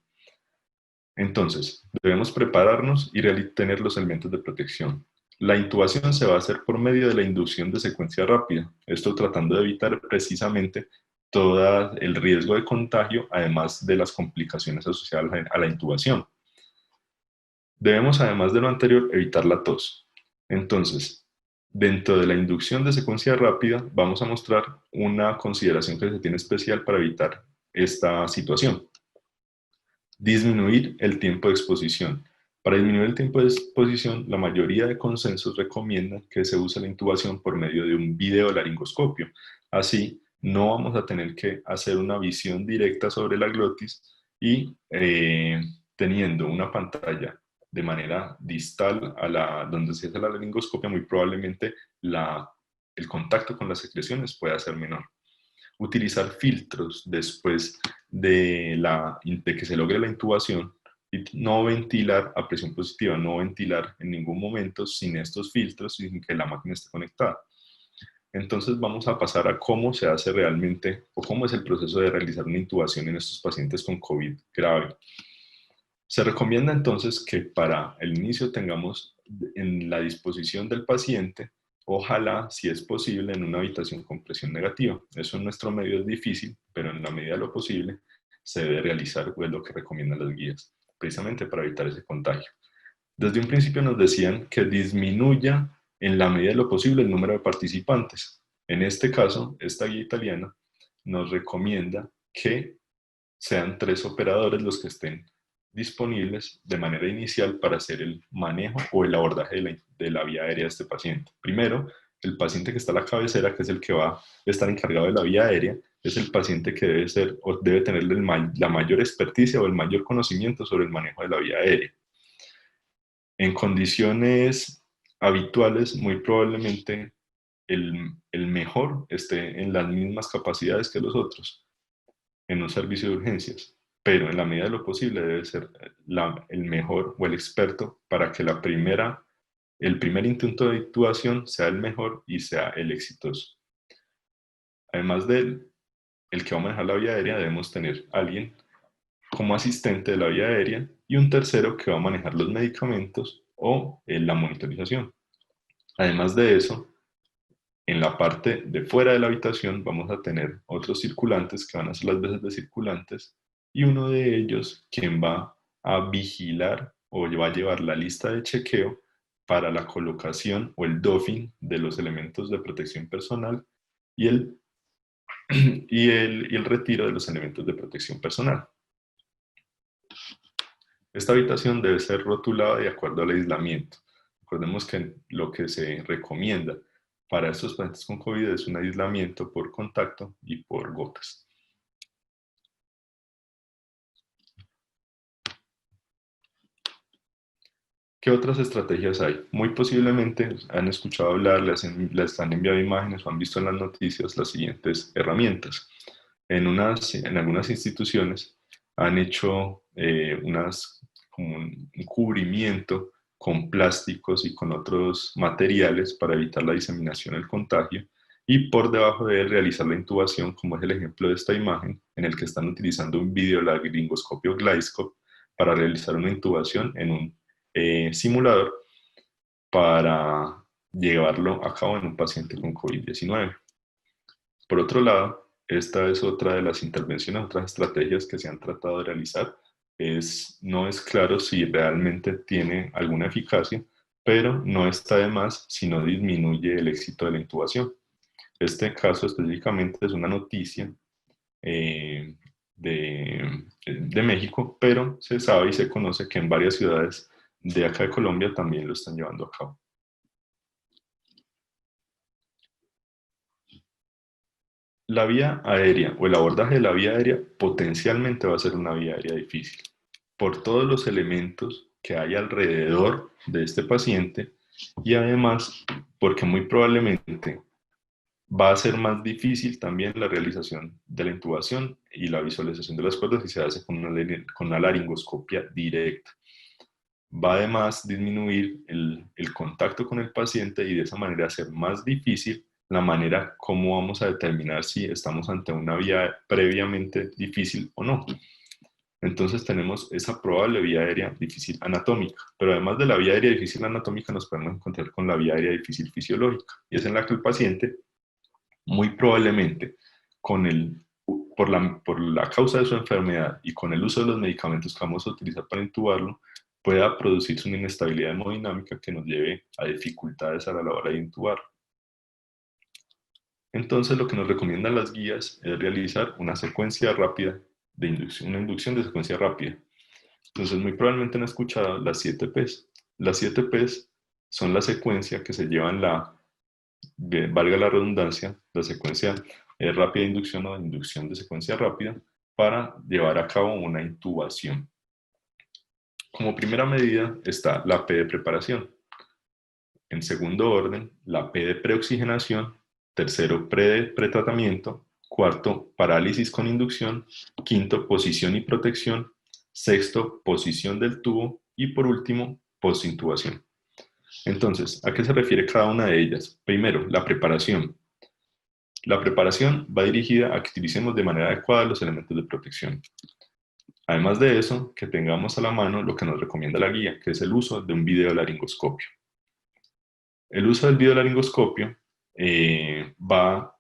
Entonces, debemos prepararnos y tener los elementos de protección. La intubación se va a hacer por medio de la inducción de secuencia rápida, esto tratando de evitar precisamente todo el riesgo de contagio, además de las complicaciones asociadas a la intubación. Debemos, además de lo anterior, evitar la tos. Entonces, dentro de la inducción de secuencia rápida, vamos a mostrar una consideración que se tiene especial para evitar esta situación. Disminuir el tiempo de exposición. Para disminuir el tiempo de exposición, la mayoría de consensos recomiendan que se use la intubación por medio de un videolaringoscopio. Así, no vamos a tener que hacer una visión directa sobre la glotis y teniendo una pantalla de manera distal a donde se hace la laringoscopia, muy probablemente el contacto con las secreciones pueda ser menor. Utilizar filtros después de que se logre la intubación y no ventilar a presión positiva, no ventilar en ningún momento sin estos filtros y sin que la máquina esté conectada. Entonces vamos a pasar a cómo se hace realmente o cómo es el proceso de realizar una intubación en estos pacientes con COVID grave. Se recomienda entonces que para el inicio tengamos en la disposición del paciente, ojalá, si es posible, en una habitación con presión negativa. Eso en nuestro medio es difícil, pero en la medida de lo posible se debe realizar, pues, lo que recomiendan las guías, precisamente para evitar ese contagio. Desde un principio nos decían que disminuya en la medida de lo posible el número de participantes. En este caso, esta guía italiana nos recomienda que sean 3 operadores los que estén disponibles de manera inicial para hacer el manejo o el abordaje de la vía aérea de este paciente. Primero, el paciente que está a la cabecera, que es el que va a estar encargado de la vía aérea, es el paciente que debe ser o debe tener la mayor experticia o el mayor conocimiento sobre el manejo de la vía aérea. En condiciones habituales, muy probablemente el mejor esté en las mismas capacidades que los otros en un servicio de urgencias, pero en la medida de lo posible debe ser el mejor o el experto para que el primer intento de intubación sea el mejor y sea el exitoso. Además de él, el que va a manejar la vía aérea, debemos tener a alguien como asistente de la vía aérea y un tercero que va a manejar los medicamentos o la monitorización. Además de eso, en la parte de fuera de la habitación vamos a tener otros circulantes que van a hacer las veces de circulantes y uno de ellos quien va a vigilar o va a llevar la lista de chequeo para la colocación o el doffing de los elementos de protección personal y el retiro de los elementos de protección personal. Esta habitación debe ser rotulada de acuerdo al aislamiento. Recordemos que lo que se recomienda para estos pacientes con COVID es un aislamiento por contacto y por gotas. ¿Qué otras estrategias hay? Muy posiblemente han escuchado hablar, les han enviado imágenes o han visto en las noticias las siguientes herramientas. En algunas instituciones han hecho como un cubrimiento con plásticos y con otros materiales para evitar la diseminación del contagio y por debajo de él realizar la intubación, como es el ejemplo de esta imagen, en el que están utilizando un videolaringoscopio Gleiscope para realizar una intubación en un simulador para llevarlo a cabo en un paciente con COVID-19. Por otro lado, esta es otra de las intervenciones, otras estrategias que se han tratado de realizar. No es claro si realmente tiene alguna eficacia, pero no está de más si no disminuye el éxito de la intubación. Este caso específicamente es una noticia de México, pero se sabe y se conoce que en varias ciudades de acá de Colombia también lo están llevando a cabo. La vía aérea o el abordaje de la vía aérea potencialmente va a ser una vía aérea difícil por todos los elementos que hay alrededor de este paciente y además porque muy probablemente va a ser más difícil también la realización de la intubación y la visualización de las cuerdas si se hace con una laringoscopia directa. Va además a disminuir el contacto con el paciente y de esa manera hacer más difícil la manera como vamos a determinar si estamos ante una vía previamente difícil o no. Entonces tenemos esa probable vía aérea difícil anatómica, pero además de la vía aérea difícil anatómica nos podemos encontrar con la vía aérea difícil fisiológica, y es en la que el paciente muy probablemente por la causa de su enfermedad y con el uso de los medicamentos que vamos a utilizar para intubarlo, pueda producirse una inestabilidad hemodinámica que nos lleve a dificultades a la hora de intubar. Entonces, lo que nos recomiendan las guías es realizar una secuencia rápida de inducción, una inducción de secuencia rápida. Entonces, muy probablemente han escuchado las 7 Ps. Las 7 Ps son la secuencia que se lleva en valga la redundancia, la secuencia rápida de inducción o de inducción de secuencia rápida para llevar a cabo una intubación. Como primera medida está la P de preparación. En segundo orden, la P de preoxigenación. Tercero, pretratamiento. Cuarto, parálisis con inducción. Quinto, posición y protección. Sexto, posición del tubo. Y por último, postintubación. Entonces, ¿a qué se refiere cada una de ellas? Primero, la preparación. La preparación va dirigida a que utilicemos de manera adecuada los elementos de protección. Además de eso, que tengamos a la mano lo que nos recomienda la guía, que es el uso de un videolaringoscopio. El uso del videolaringoscopio se va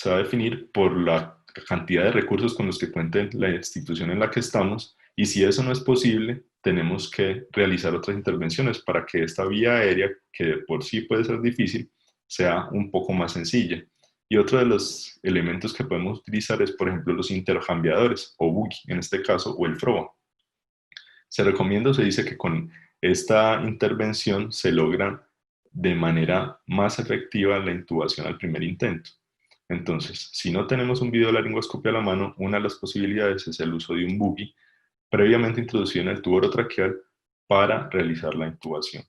a definir por la cantidad de recursos con los que cuente la institución en la que estamos, y si eso no es posible, tenemos que realizar otras intervenciones para que esta vía aérea, que de por sí puede ser difícil, sea un poco más sencilla. Y otro de los elementos que podemos utilizar es, por ejemplo, los intercambiadores, o buggy en este caso, o el FROA. Se recomienda, se dice que con esta intervención se logra de manera más efectiva la intubación al primer intento. Entonces, si no tenemos un videolaringoscopio a la mano, una de las posibilidades es el uso de un buggy previamente introducido en el tubo orotraqueal para realizar la intubación.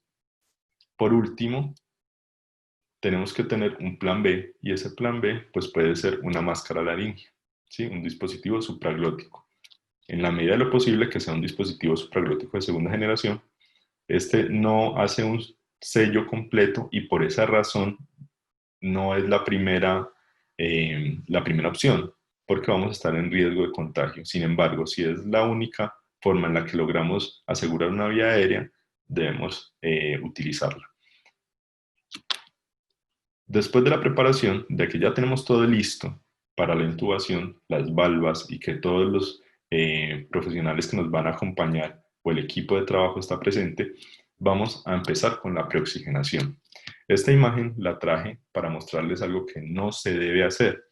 Por último, tenemos que tener un plan B, y ese plan B pues puede ser una máscara laringea, ¿sí? Un dispositivo supraglótico. En la medida de lo posible que sea un dispositivo supraglótico de segunda generación. Este no hace un sello completo y por esa razón no es la primera opción, porque vamos a estar en riesgo de contagio. Sin embargo, si es la única forma en la que logramos asegurar una vía aérea, debemos utilizarla. Después de la preparación, de que ya tenemos todo listo para la intubación, las valvas y que todos los profesionales que nos van a acompañar o el equipo de trabajo está presente, vamos a empezar con la preoxigenación. Esta imagen la traje para mostrarles algo que no se debe hacer,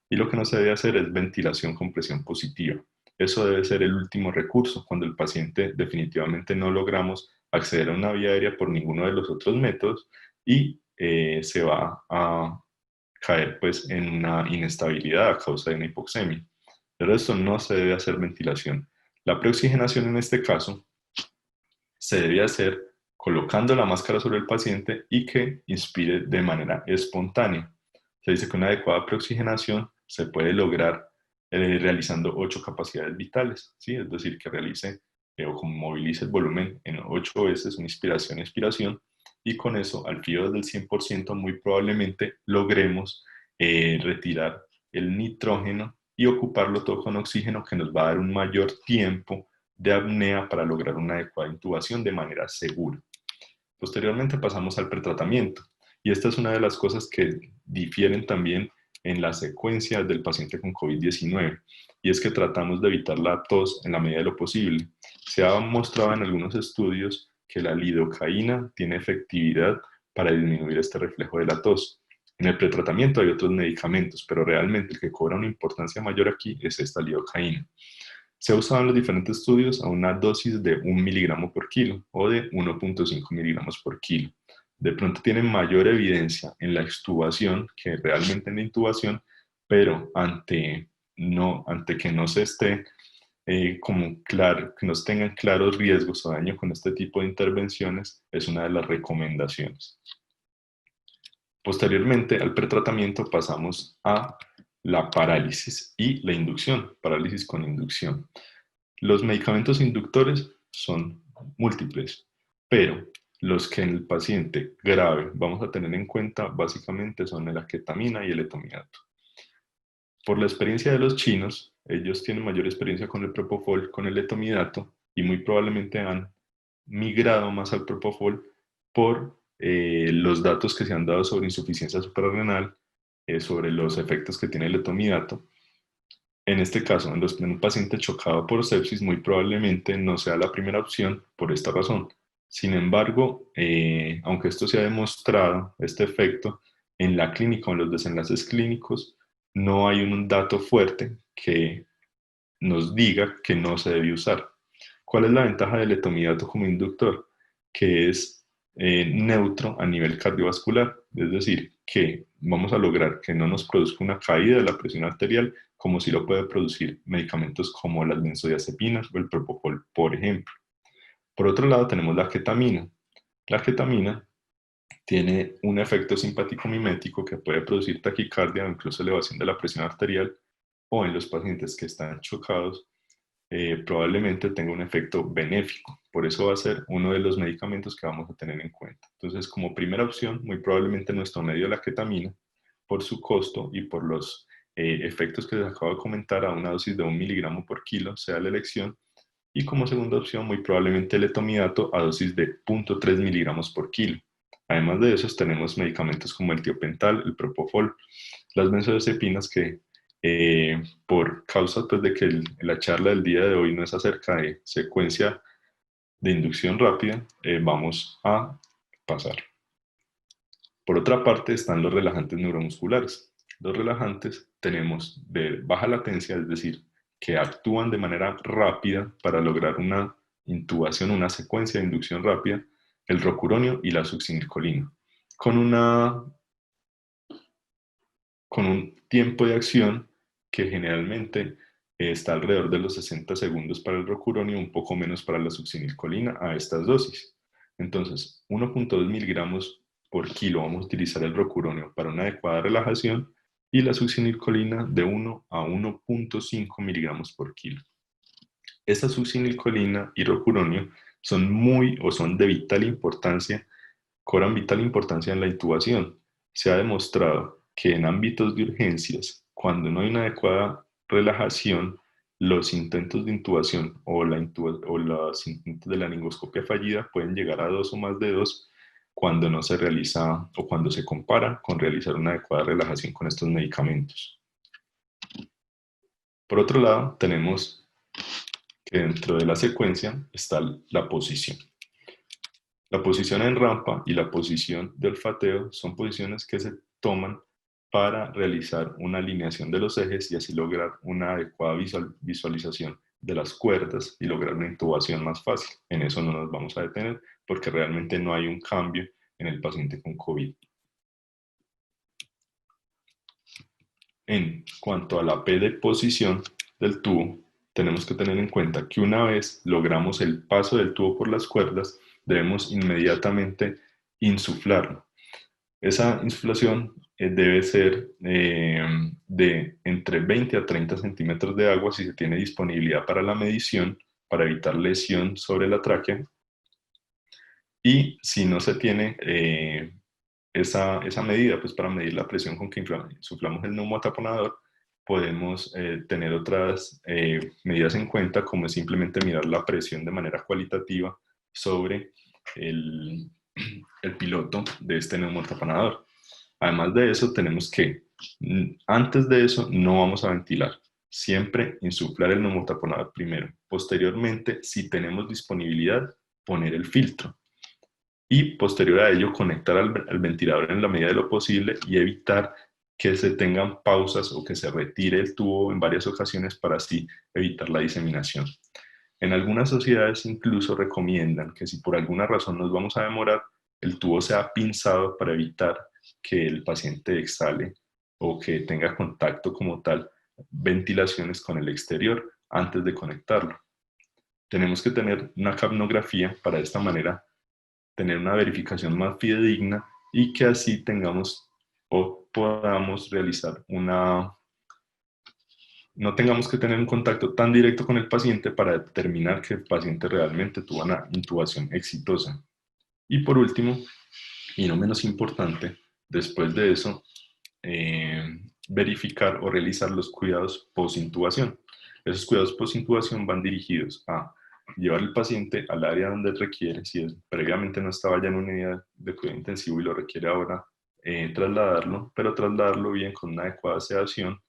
y lo que no se debe hacer es ventilación con presión positiva. Eso debe ser el último recurso cuando el paciente definitivamente no logramos acceder a una vía aérea por ninguno de los otros métodos y se va a caer pues en una inestabilidad a causa de una hipoxemia. Pero esto no se debe hacer ventilación. La preoxigenación en este caso se debe hacer colocando la máscara sobre el paciente y que inspire de manera espontánea. Se dice que una adecuada preoxigenación se puede lograr realizando 8 capacidades vitales, ¿sí? Es decir, que realice o movilice el volumen en 8 veces una inspiración y expiración, y con eso, al filo del 100%, muy probablemente logremos retirar el nitrógeno y ocuparlo todo con oxígeno, que nos va a dar un mayor tiempo de apnea para lograr una adecuada intubación de manera segura. Posteriormente pasamos al pretratamiento, y esta es una de las cosas que difieren también en la secuencia del paciente con COVID-19, y es que tratamos de evitar la tos en la medida de lo posible. Se ha mostrado en algunos estudios que la lidocaína tiene efectividad para disminuir este reflejo de la tos. En el pretratamiento hay otros medicamentos, pero realmente el que cobra una importancia mayor aquí es esta lidocaína. Se ha usado en los diferentes estudios a una dosis de 1 miligramo por kilo o de 1,5 miligramos por kilo. De pronto tienen mayor evidencia en la extubación que realmente en la intubación, pero ante que no se esté como claro, que no se tengan claros riesgos o daño con este tipo de intervenciones, es una de las recomendaciones. Posteriormente al pretratamiento pasamos a la parálisis y la inducción, parálisis con inducción. Los medicamentos inductores son múltiples, pero los que en el paciente grave vamos a tener en cuenta básicamente son la ketamina y el etomidato. Por la experiencia de los chinos, ellos tienen mayor experiencia con el propofol, con el etomidato, y muy probablemente han migrado más al propofol por los datos que se han dado sobre insuficiencia suprarrenal, sobre los efectos que tiene el etomidato. En este caso, en un paciente chocado por sepsis, muy probablemente no sea la primera opción por esta razón. Sin embargo, aunque esto se ha demostrado, este efecto, en la clínica o en los desenlaces clínicos, no hay un dato fuerte que nos diga que no se debe usar. ¿Cuál es la ventaja del etomidato como inductor? Que es neutro a nivel cardiovascular, es decir, que vamos a lograr que no nos produzca una caída de la presión arterial, como si lo puede producir medicamentos como las benzodiazepinas o el propofol, por ejemplo. Por otro lado, tenemos la ketamina. La ketamina tiene un efecto simpático mimético que puede producir taquicardia o incluso elevación de la presión arterial, o en los pacientes que están chocados, probablemente tenga un efecto benéfico. Por eso va a ser uno de los medicamentos que vamos a tener en cuenta. Entonces, como primera opción, muy probablemente nuestro medio, la ketamina. por su costo y por los efectos que les acabo de comentar, a una dosis de 1 miligramo por kilo sea la elección. Y como segunda opción, muy probablemente el etomidato a dosis de 0,3 miligramos por kilo. Además de esos, tenemos medicamentos como el tiopental, el propofol, las benzodiazepinas que por causa pues, de que la charla del día de hoy no es acerca de secuencia de inducción rápida, vamos a pasar. Por otra parte están los relajantes neuromusculares. Los relajantes tenemos de baja latencia, es decir, que actúan de manera rápida para lograr una intubación, una secuencia de inducción rápida, el rocuronio y la succinilcolina, con un tiempo de acción que generalmente está alrededor de los 60 segundos para el rocuronio, un poco menos para la succinilcolina a estas dosis. Entonces, 1,2 miligramos por kilo vamos a utilizar el rocuronio para una adecuada relajación y la succinilcolina de 1 a 1,5 miligramos por kilo. Esta succinilcolina y rocuronio son de vital importancia, cobran vital importancia en la intubación. Se ha demostrado que en ámbitos de urgencias, cuando no hay una adecuada relajación, los intentos de intubación o los intentos de la laringoscopia fallida pueden llegar a 2 o más de 2 cuando no se realiza o cuando se compara con realizar una adecuada relajación con estos medicamentos. Por otro lado, tenemos que dentro de la secuencia está la posición. La posición en rampa y la posición de olfateo son posiciones que se toman para realizar una alineación de los ejes y así lograr una adecuada visualización de las cuerdas y lograr una intubación más fácil. En eso no nos vamos a detener porque realmente no hay un cambio en el paciente con COVID. En cuanto a la P de posición del tubo, tenemos que tener en cuenta que una vez logramos el paso del tubo por las cuerdas, debemos inmediatamente insuflarlo. Esa insuflación debe ser de entre 20 a 30 centímetros de agua si se tiene disponibilidad para la medición, para evitar lesión sobre la tráquea. Y si no se tiene esa medida, pues para medir la presión con que insuflamos el neumotaponador, podemos tener otras medidas en cuenta, como es simplemente mirar la presión de manera cualitativa sobre el piloto de este neumotaponador. Además de eso, tenemos que, antes de eso, no vamos a ventilar. Siempre insuflar el neumotaponador primero. Posteriormente, si tenemos disponibilidad, poner el filtro. Y posterior a ello, conectar al ventilador en la medida de lo posible y evitar que se tengan pausas o que se retire el tubo en varias ocasiones para así evitar la diseminación. En algunas sociedades incluso recomiendan que si por alguna razón nos vamos a demorar, el tubo sea pinzado para evitar que el paciente exhale o que tenga contacto como tal, ventilaciones con el exterior antes de conectarlo. Tenemos que tener una capnografía para de esta manera tener una verificación más fidedigna y que así tengamos o podamos realizar no tengamos que tener un contacto tan directo con el paciente para determinar que el paciente realmente tuvo una intubación exitosa. Y por último, y no menos importante, después de eso, verificar o realizar los cuidados post-intubación. Esos cuidados post-intubación van dirigidos a llevar el paciente al área donde requiere, si previamente no estaba ya en una unidad de cuidado intensivo y lo requiere ahora, trasladarlo, pero trasladarlo bien con una adecuada sedación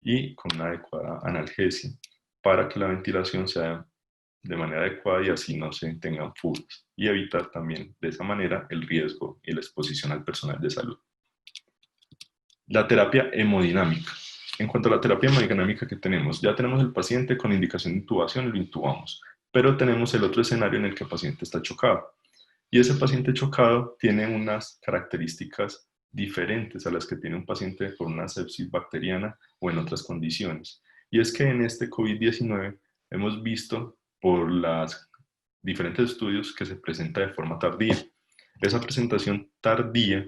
y con una adecuada analgesia para que la ventilación sea de manera adecuada y así no se tengan fugas y evitar también de esa manera el riesgo y la exposición al personal de salud. La terapia hemodinámica. En cuanto a la terapia hemodinámica que tenemos, ya tenemos el paciente con indicación de intubación, lo intubamos, pero tenemos el otro escenario en el que el paciente está chocado. Y ese paciente chocado tiene unas características diferentes a las que tiene un paciente con una sepsis bacteriana o en otras condiciones. Y es que en este COVID-19 hemos visto por los diferentes estudios que se presenta de forma tardía. Esa presentación tardía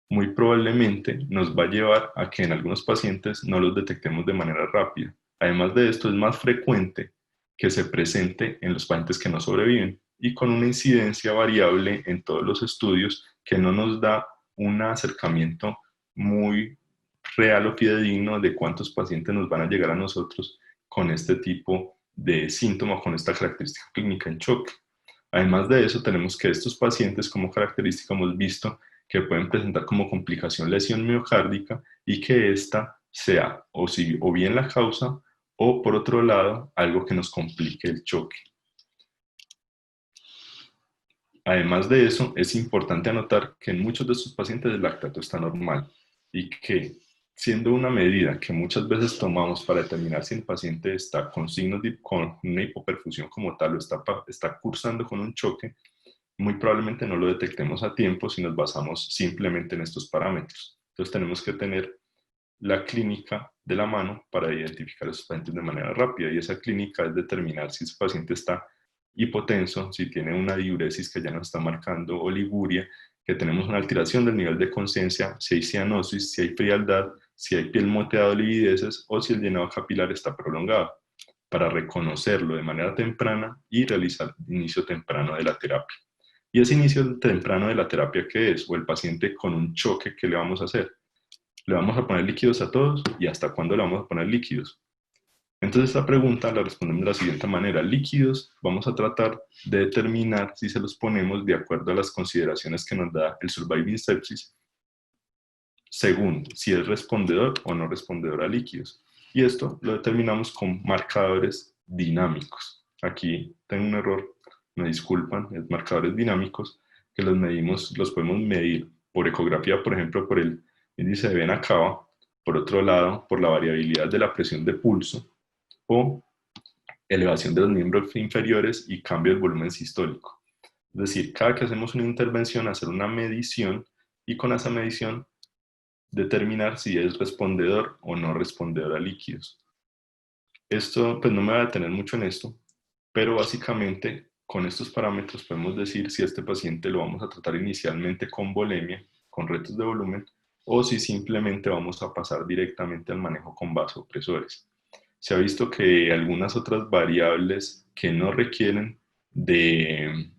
muy probablemente nos va a llevar a que en algunos pacientes no los detectemos de manera rápida. Además de esto, es más frecuente que se presente en los pacientes que no sobreviven y con una incidencia variable en todos los estudios que no nos da un acercamiento muy real o fidedigno de cuántos pacientes nos van a llegar a nosotros con este tipo de síntoma, con esta característica clínica en choque. Además de eso, tenemos que estos pacientes como característica hemos visto que pueden presentar como complicación lesión miocárdica y que esta sea o bien la causa o por otro lado algo que nos complique el choque. Además de eso, es importante anotar que en muchos de estos pacientes el lactato está normal y que siendo una medida que muchas veces tomamos para determinar si el paciente está con signos de con una hipoperfusión como tal o está cursando con un choque, muy probablemente no lo detectemos a tiempo si nos basamos simplemente en estos parámetros. Entonces tenemos que tener la clínica de la mano para identificar a esos pacientes de manera rápida y esa clínica es determinar si ese paciente está hipotenso, si tiene una diuresis que ya nos está marcando, oliguria, que tenemos una alteración del nivel de conciencia, si hay cianosis, si hay frialdad, si hay piel moteada o livideces o si el llenado capilar está prolongado, para reconocerlo de manera temprana y realizar inicio temprano de la terapia. ¿Y ese inicio temprano de la terapia qué es? O el paciente con un choque, ¿qué le vamos a hacer? ¿Le vamos a poner líquidos a todos? ¿Y hasta cuándo le vamos a poner líquidos? Entonces esta pregunta la respondemos de la siguiente manera. Líquidos vamos a tratar de determinar si se los ponemos de acuerdo a las consideraciones que nos da el Surviving Sepsis, según si es respondedor o no respondedor a líquidos. Y esto lo determinamos con marcadores dinámicos. Aquí tengo un error, me disculpan, es marcadores dinámicos que los podemos medir por ecografía, por ejemplo, por el índice de vena cava, por otro lado, por la variabilidad de la presión de pulso, o elevación de los miembros inferiores y cambio del volumen sistólico. Es decir, cada que hacemos una intervención, hacer una medición y con esa medición determinar si es respondedor o no respondedor a líquidos. Esto, pues no me voy a detener mucho en esto, pero básicamente con estos parámetros podemos decir si a este paciente lo vamos a tratar inicialmente con volemia, con retos de volumen, o si simplemente vamos a pasar directamente al manejo con vasopresores. Se ha visto que algunas otras variables que no requieren de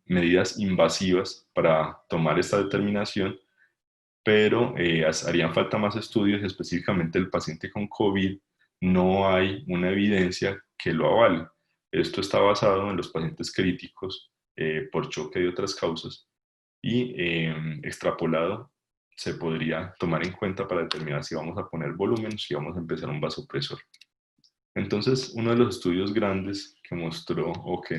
medidas invasivas para tomar esta determinación, pero harían falta más estudios, específicamente el paciente con COVID, no hay una evidencia que lo avale. Esto está basado en los pacientes críticos por choque de otras causas y extrapolado se podría tomar en cuenta para determinar si vamos a poner volumen, si vamos a empezar un vasopresor. Entonces, uno de los estudios grandes que mostró o que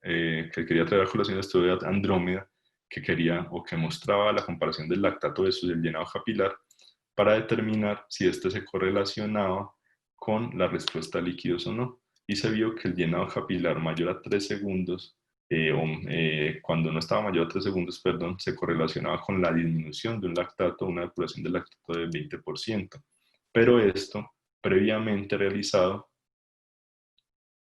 que quería traer a colación el estudio de Andrómeda, que quería o que mostraba la comparación del lactato versus el llenado capilar para determinar si este se correlacionaba con la respuesta a líquidos o no. Y se vio que el llenado capilar mayor a 3 segundos, cuando no estaba mayor a 3 segundos, perdón, se correlacionaba con la disminución de un lactato, una depuración del lactato del 20%. Pero esto previamente realizado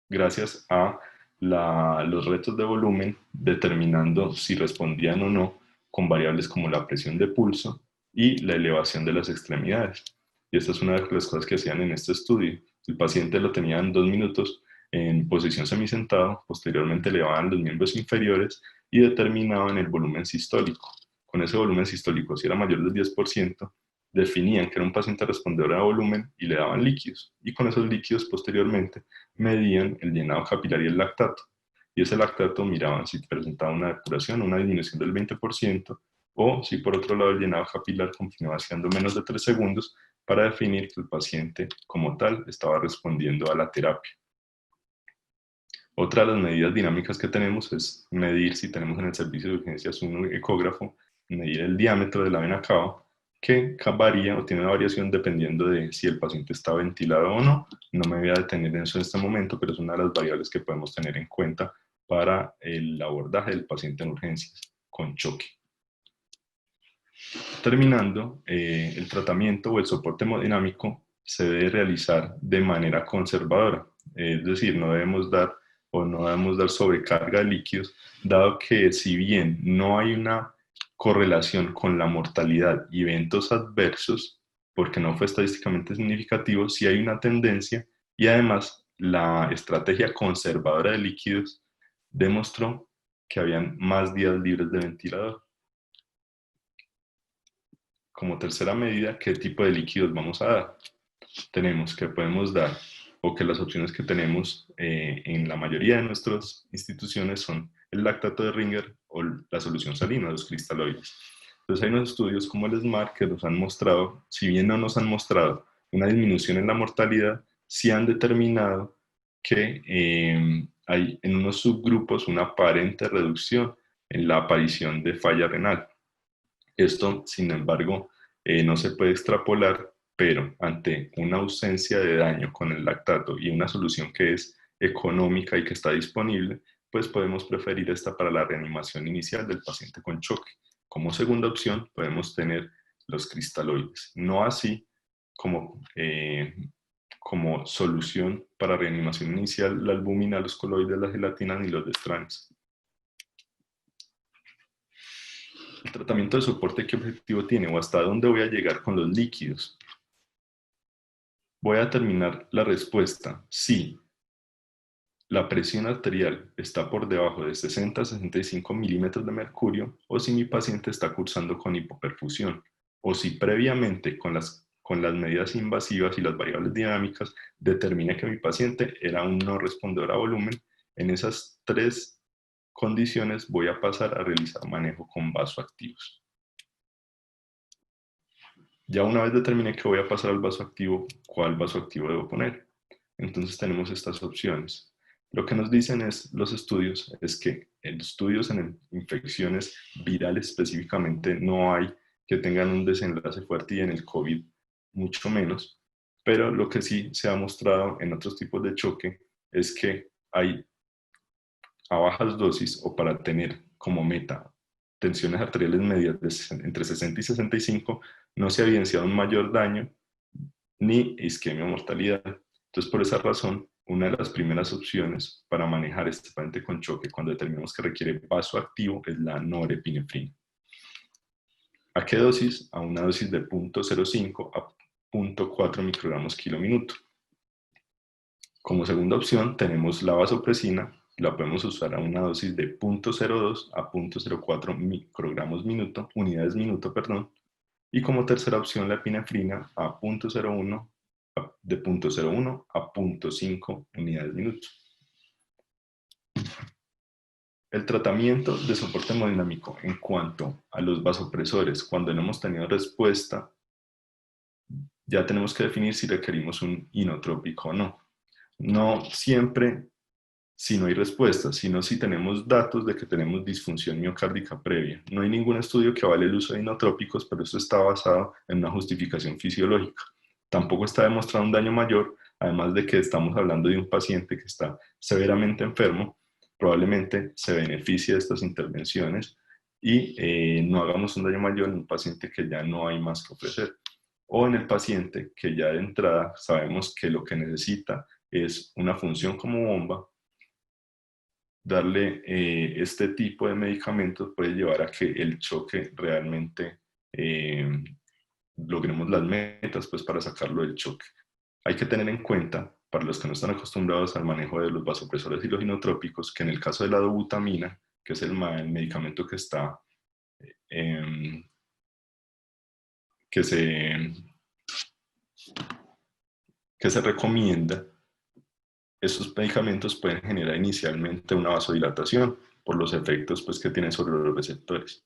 gracias a los retos de volumen, determinando si respondían o no con variables como la presión de pulso y la elevación de las extremidades. Y esta es una de las cosas que hacían en este estudio. El paciente lo tenía en 2 minutos en posición semisentado, posteriormente elevaban los miembros inferiores y determinaban el volumen sistólico. Con ese volumen sistólico, si era mayor del 10%, definían que era un paciente respondedor a volumen y le daban líquidos. Y con esos líquidos posteriormente medían el llenado capilar y el lactato. Y ese lactato miraban si presentaba una depuración, una disminución del 20%, o si por otro lado el llenado capilar continuaba siendo menos de 3 segundos para definir que el paciente como tal estaba respondiendo a la terapia. Otra de las medidas dinámicas que tenemos es medir, si tenemos en el servicio de urgencias un ecógrafo, medir el diámetro de la vena cava, que varía o tiene una variación dependiendo de si el paciente está ventilado o no. No me voy a detener en eso en este momento, pero es una de las variables que podemos tener en cuenta para el abordaje del paciente en urgencias con choque. Terminando, el tratamiento o el soporte hemodinámico se debe realizar de manera conservadora, es decir, no debemos dar sobrecarga de líquidos, dado que si bien no hay una correlación con la mortalidad y eventos adversos, porque no fue estadísticamente significativo, sí hay una tendencia y además la estrategia conservadora de líquidos demostró que habían más días libres de ventilador. como tercera medida, ¿qué tipo de líquidos vamos a dar? Tenemos que podemos dar, o que las opciones que tenemos en la mayoría de nuestras instituciones son el lactato de Ringer o la solución salina, los cristaloides. Entonces hay unos estudios como el SMART que nos han mostrado, si bien no nos han mostrado una disminución en la mortalidad, sí han determinado que hay en unos subgrupos una aparente reducción en la aparición de falla renal. Esto, sin embargo, no se puede extrapolar, pero ante una ausencia de daño con el lactato y una solución que es económica y que está disponible, pues podemos preferir esta para la reanimación inicial del paciente con choque. Como segunda opción, podemos tener los cristaloides, no así como solución para reanimación inicial la albúmina, los coloides, la gelatina ni los destranes. El tratamiento de soporte, ¿qué objetivo tiene o hasta dónde voy a llegar con los líquidos? Voy a terminar la respuesta si la presión arterial está por debajo de 60 a 65 milímetros de mercurio o si mi paciente está cursando con hipoperfusión o si previamente con las medidas invasivas y las variables dinámicas determina que mi paciente era un no respondedor a volumen. En esas tres condiciones voy a pasar a realizar manejo con vasoactivos. Ya una vez determiné que voy a pasar al vasoactivo, ¿cuál vasoactivo debo poner? Entonces tenemos estas opciones. Lo que nos dicen los estudios es que en estudios en infecciones virales específicamente no hay que tengan un desenlace fuerte y en el COVID mucho menos, pero lo que sí se ha mostrado en otros tipos de choque es que hay a bajas dosis o para tener como meta tensiones arteriales medias entre 60 y 65, no se ha evidenciado un mayor daño ni isquemia o mortalidad. Entonces, por esa razón, una de las primeras opciones para manejar este paciente con choque cuando determinamos que requiere vasoactivo es la norepinefrina. ¿A qué dosis? A una dosis de 0.05 a 0.4 microgramos kilo minuto. Como segunda opción tenemos la vasopresina, la podemos usar a una dosis de 0.02 a 0.04 microgramos minuto, unidades minuto, perdón. Y como tercera opción la epinefrina a 0.01, de 0.01 a 0.5 unidades minuto. El tratamiento de soporte hemodinámico en cuanto a los vasopresores, cuando no hemos tenido respuesta, ya tenemos que definir si requerimos un inotrópico o no. No siempre si no hay respuesta, sino si tenemos datos de que tenemos disfunción miocárdica previa. No hay ningún estudio que avale el uso de inotrópicos, pero esto está basado en una justificación fisiológica. Tampoco está demostrado un daño mayor, además de que estamos hablando de un paciente que está severamente enfermo, probablemente se beneficie de estas intervenciones y no hagamos un daño mayor en un paciente que ya no hay más que ofrecer. O en el paciente que ya de entrada sabemos que lo que necesita es una función como bomba, darle este tipo de medicamentos puede llevar a que el choque realmente logremos las metas pues, para sacarlo del choque. Hay que tener en cuenta, para los que no están acostumbrados al manejo de los vasopresores y los inotrópicos, que en el caso de la dobutamina, que es el medicamento que está que se recomienda, esos medicamentos pueden generar inicialmente una vasodilatación por los efectos pues, que tienen sobre los receptores.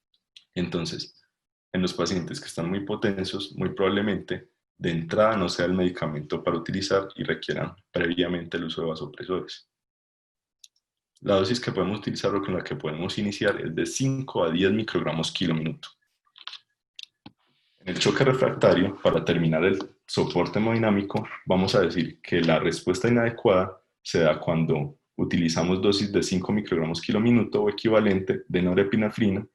Entonces, en los pacientes que están muy potencios, muy probablemente de entrada no sea el medicamento para utilizar y requieran previamente el uso de vasopresores. La dosis que podemos utilizar o con la que podemos iniciar es de 5 a 10 microgramos kilo minuto. En el choque refractario, para terminar el soporte hemodinámico, vamos a decir que la respuesta inadecuada se da cuando utilizamos dosis de 5 microgramos kilo minuto o equivalente de norepinefrina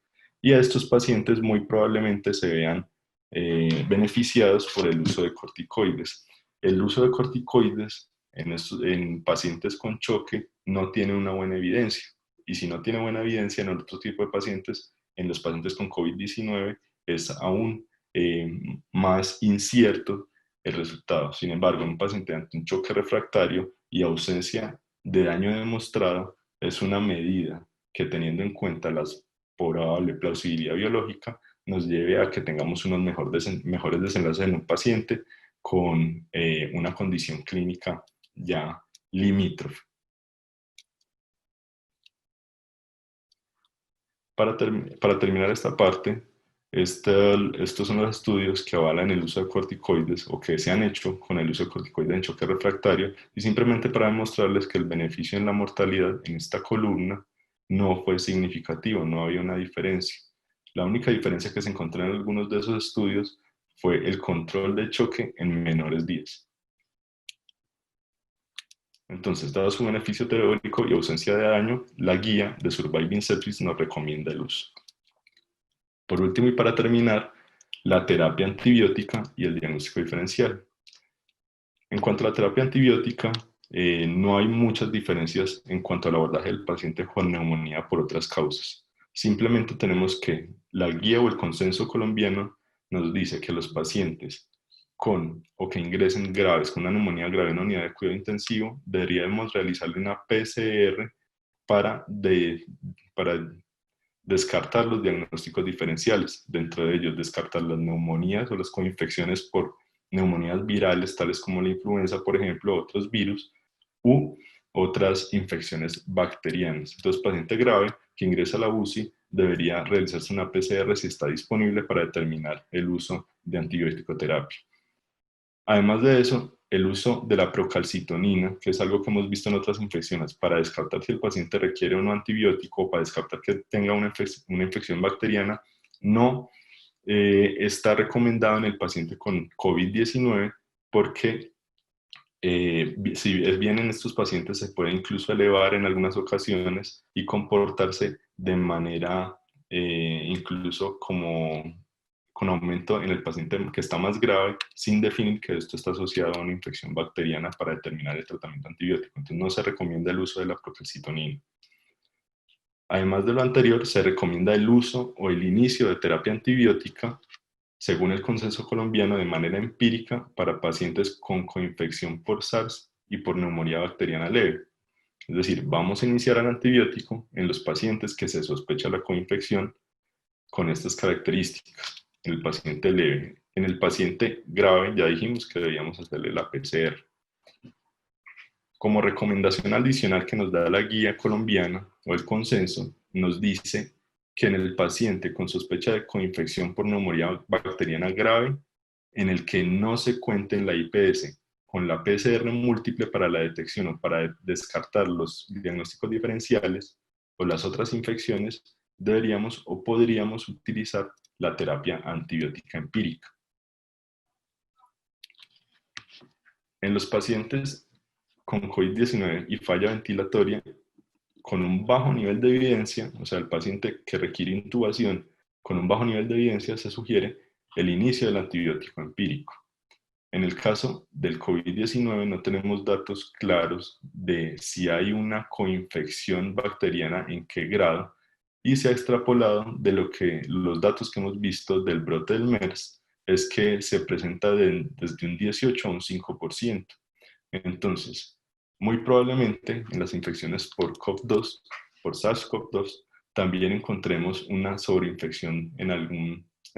y a estos pacientes muy probablemente se vean beneficiados por el uso de corticoides. El uso de corticoides en pacientes con choque no tiene una buena evidencia y si no tiene buena evidencia en otro tipo de pacientes, en los pacientes con COVID-19 es aún más incierto el resultado. Sin embargo, en un paciente ante un choque refractario y ausencia de daño demostrado, es una medida que teniendo en cuenta la probable plausibilidad biológica, nos lleve a que tengamos unos mejores desenlaces en un paciente con una condición clínica ya limítrofe. Para terminar esta parte, estos son los estudios que avalan el uso de corticoides o que se han hecho con el uso de corticoides en choque refractario, y simplemente para demostrarles que el beneficio en la mortalidad en esta columna no fue significativo, no había una diferencia. La única diferencia que se encontró en algunos de esos estudios fue el control de choque en menores días. Entonces, dado su beneficio teórico y ausencia de daño, la guía de Surviving Sepsis nos recomienda el uso. Por último, y para terminar, la terapia antibiótica y el diagnóstico diferencial. En cuanto a la terapia antibiótica, no hay muchas diferencias en cuanto al abordaje del paciente con neumonía por otras causas. Simplemente tenemos que la guía o el consenso colombiano nos dice que los pacientes con o que ingresen graves con una neumonía grave en una unidad de cuidado intensivo, deberíamos realizarle una PCR para descartar los diagnósticos diferenciales, dentro de ellos descartar las neumonías o las coinfecciones por neumonías virales, tales como la influenza, por ejemplo, otros virus, u otras infecciones bacterianas. Entonces, paciente grave que ingresa a la UCI debería realizarse una PCR si está disponible para determinar el uso de antibiótico terapia. Además de eso, el uso de la procalcitonina, que es algo que hemos visto en otras infecciones, para descartar si el paciente requiere un antibiótico o para descartar que tenga una infección bacteriana, no está recomendado en el paciente con COVID-19 porque si es bien en estos pacientes se puede incluso elevar en algunas ocasiones y comportarse de manera incluso como con aumento en el paciente que está más grave, sin definir que esto está asociado a una infección bacteriana para determinar el tratamiento antibiótico. Entonces no se recomienda el uso de la procalcitonina. Además de lo anterior, se recomienda el uso o el inicio de terapia antibiótica según el consenso colombiano de manera empírica para pacientes con coinfección por SARS y por neumonía bacteriana leve. Es decir, vamos a iniciar el antibiótico en los pacientes que se sospecha la coinfección con estas características. En el paciente leve. En el paciente grave ya dijimos que debíamos hacerle la PCR. Como recomendación adicional que nos da la guía colombiana o el consenso, nos dice que en el paciente con sospecha de coinfección por neumonía bacteriana grave, en el que no se cuente en la IPS con la PCR múltiple para la detección o para descartar los diagnósticos diferenciales o las otras infecciones, deberíamos o podríamos utilizar la terapia antibiótica empírica. En los pacientes con COVID-19 y falla ventilatoria, con un bajo nivel de evidencia, o sea, el paciente que requiere intubación con un bajo nivel de evidencia, se sugiere el inicio del antibiótico empírico. En el caso del COVID-19 no tenemos datos claros de si hay una coinfección bacteriana, en qué grado, y se ha extrapolado de los datos que hemos visto del brote del MERS, es que se presenta desde un 18 a un 5%. Entonces, muy probablemente en las infecciones por COV-2, por SARS-CoV-2, también encontremos una sobreinfección en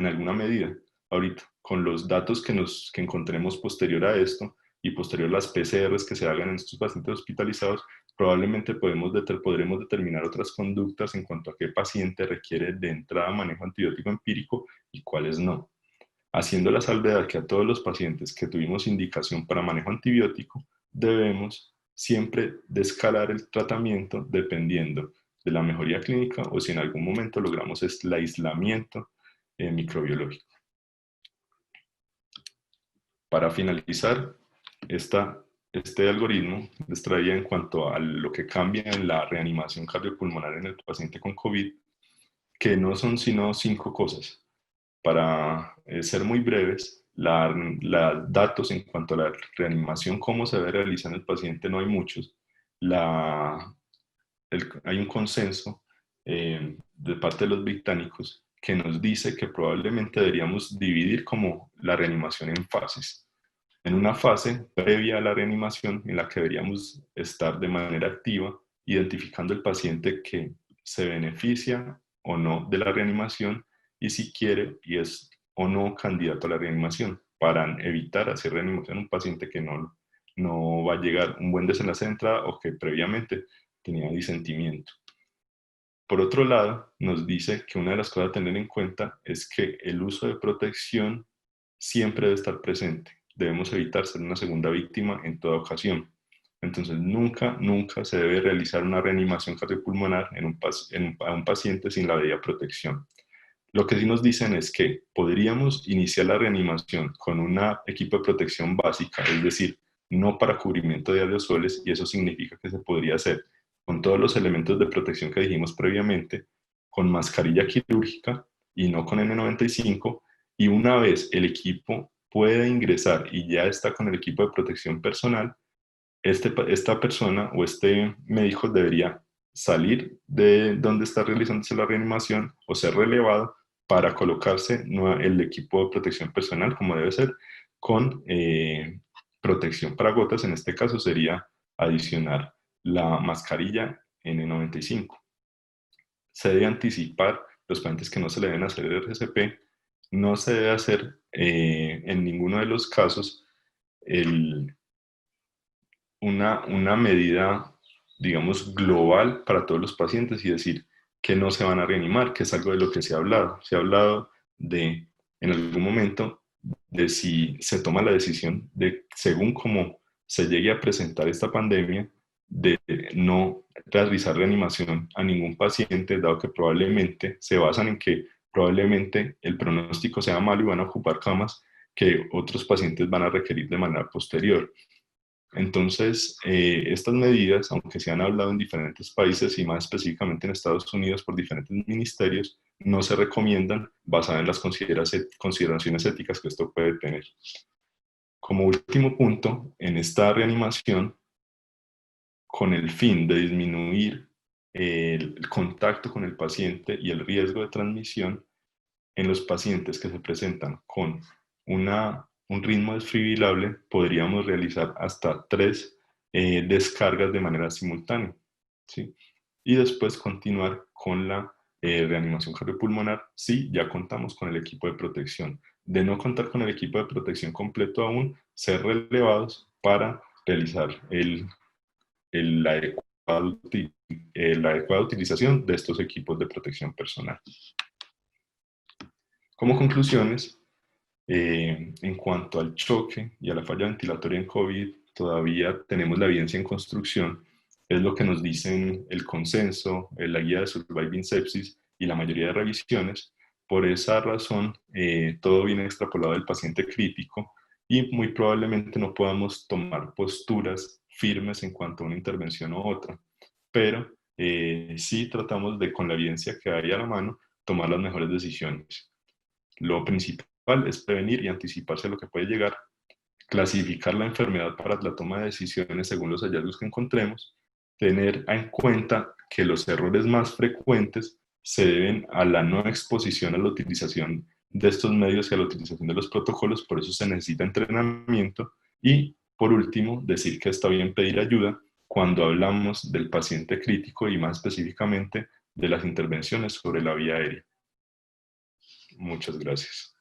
alguna medida. Ahorita, con los datos que encontremos posterior a esto y posterior a las PCRs que se hagan en estos pacientes hospitalizados, probablemente podremos determinar otras conductas en cuanto a qué paciente requiere de entrada manejo antibiótico empírico y cuáles no, haciendo la salvedad que a todos los pacientes que tuvimos indicación para manejo antibiótico, debemos siempre descalar el tratamiento dependiendo de la mejoría clínica o si en algún momento logramos el aislamiento microbiológico. Para finalizar, este algoritmo les traía en cuanto a lo que cambia en la reanimación cardiopulmonar en el paciente con COVID, que no son sino 5 cosas. Para ser muy breves, los datos en cuanto a la reanimación, cómo se debe realizar en el paciente, no hay muchos. Hay un consenso de parte de los británicos que nos dice que probablemente deberíamos dividir como la reanimación en fases. En una fase previa a la reanimación, en la que deberíamos estar de manera activa, identificando el paciente que se beneficia o no de la reanimación y si quiere y es o no candidato a la reanimación, para evitar hacer reanimación a un paciente que no va a llegar un buen desenlace de entrada o que previamente tenía disentimiento. Por otro lado, nos dice que una de las cosas a tener en cuenta es que el uso de protección siempre debe estar presente. Debemos evitar ser una segunda víctima en toda ocasión. Entonces, nunca se debe realizar una reanimación cardiopulmonar a un paciente sin la debida protección. Lo que sí nos dicen es que podríamos iniciar la reanimación con un equipo de protección básica, es decir, no para cubrimiento de aerosoles, y eso significa que se podría hacer con todos los elementos de protección que dijimos previamente, con mascarilla quirúrgica y no con N95, y una vez el equipo puede ingresar y ya está con el equipo de protección personal, esta persona o este médico debería salir de donde está realizándose la reanimación o ser relevado para colocarse el equipo de protección personal como debe ser, con protección para gotas. En este caso sería adicionar la mascarilla N95. Se debe anticipar los pacientes que no se le deben hacer el RCP. No se debe hacer en ninguno de los casos el, una medida, digamos, global para todos los pacientes y decir que no se van a reanimar, que es algo de lo que se ha hablado. Se ha hablado de, en algún momento, de si se toma la decisión de, según cómo se llegue a presentar esta pandemia, de no realizar reanimación a ningún paciente, dado que probablemente se basan en que probablemente el pronóstico sea malo y van a ocupar camas que otros pacientes van a requerir de manera posterior. Entonces, estas medidas, aunque se han hablado en diferentes países y más específicamente en Estados Unidos por diferentes ministerios, no se recomiendan basadas en las consideraciones éticas que esto puede tener. Como último punto, en esta reanimación, con el fin de disminuir el contacto con el paciente y el riesgo de transmisión, en los pacientes que se presentan con un ritmo desfibrilable, podríamos realizar hasta 3 descargas de manera simultánea, ¿sí? Y después continuar con la reanimación cardiopulmonar si ya contamos con el equipo de protección. De no contar con el equipo de protección completo aún, ser relevados para realizar la adecuada utilización de estos equipos de protección personal. Como conclusiones, en cuanto al choque y a la falla ventilatoria en COVID, todavía tenemos la evidencia en construcción. Es lo que nos dicen el consenso, la guía de Surviving Sepsis y la mayoría de revisiones. Por esa razón, todo viene extrapolado del paciente crítico y muy probablemente no podamos tomar posturas firmes en cuanto a una intervención u otra. Pero sí tratamos de, con la evidencia que hay a la mano, tomar las mejores decisiones. Lo principal es prevenir y anticiparse a lo que puede llegar, clasificar la enfermedad para la toma de decisiones según los hallazgos que encontremos, tener en cuenta que los errores más frecuentes se deben a la no exposición a la utilización de estos medios y a la utilización de los protocolos, por eso se necesita entrenamiento. Y por último, decir que está bien pedir ayuda cuando hablamos del paciente crítico y más específicamente de las intervenciones sobre la vía aérea. Muchas gracias.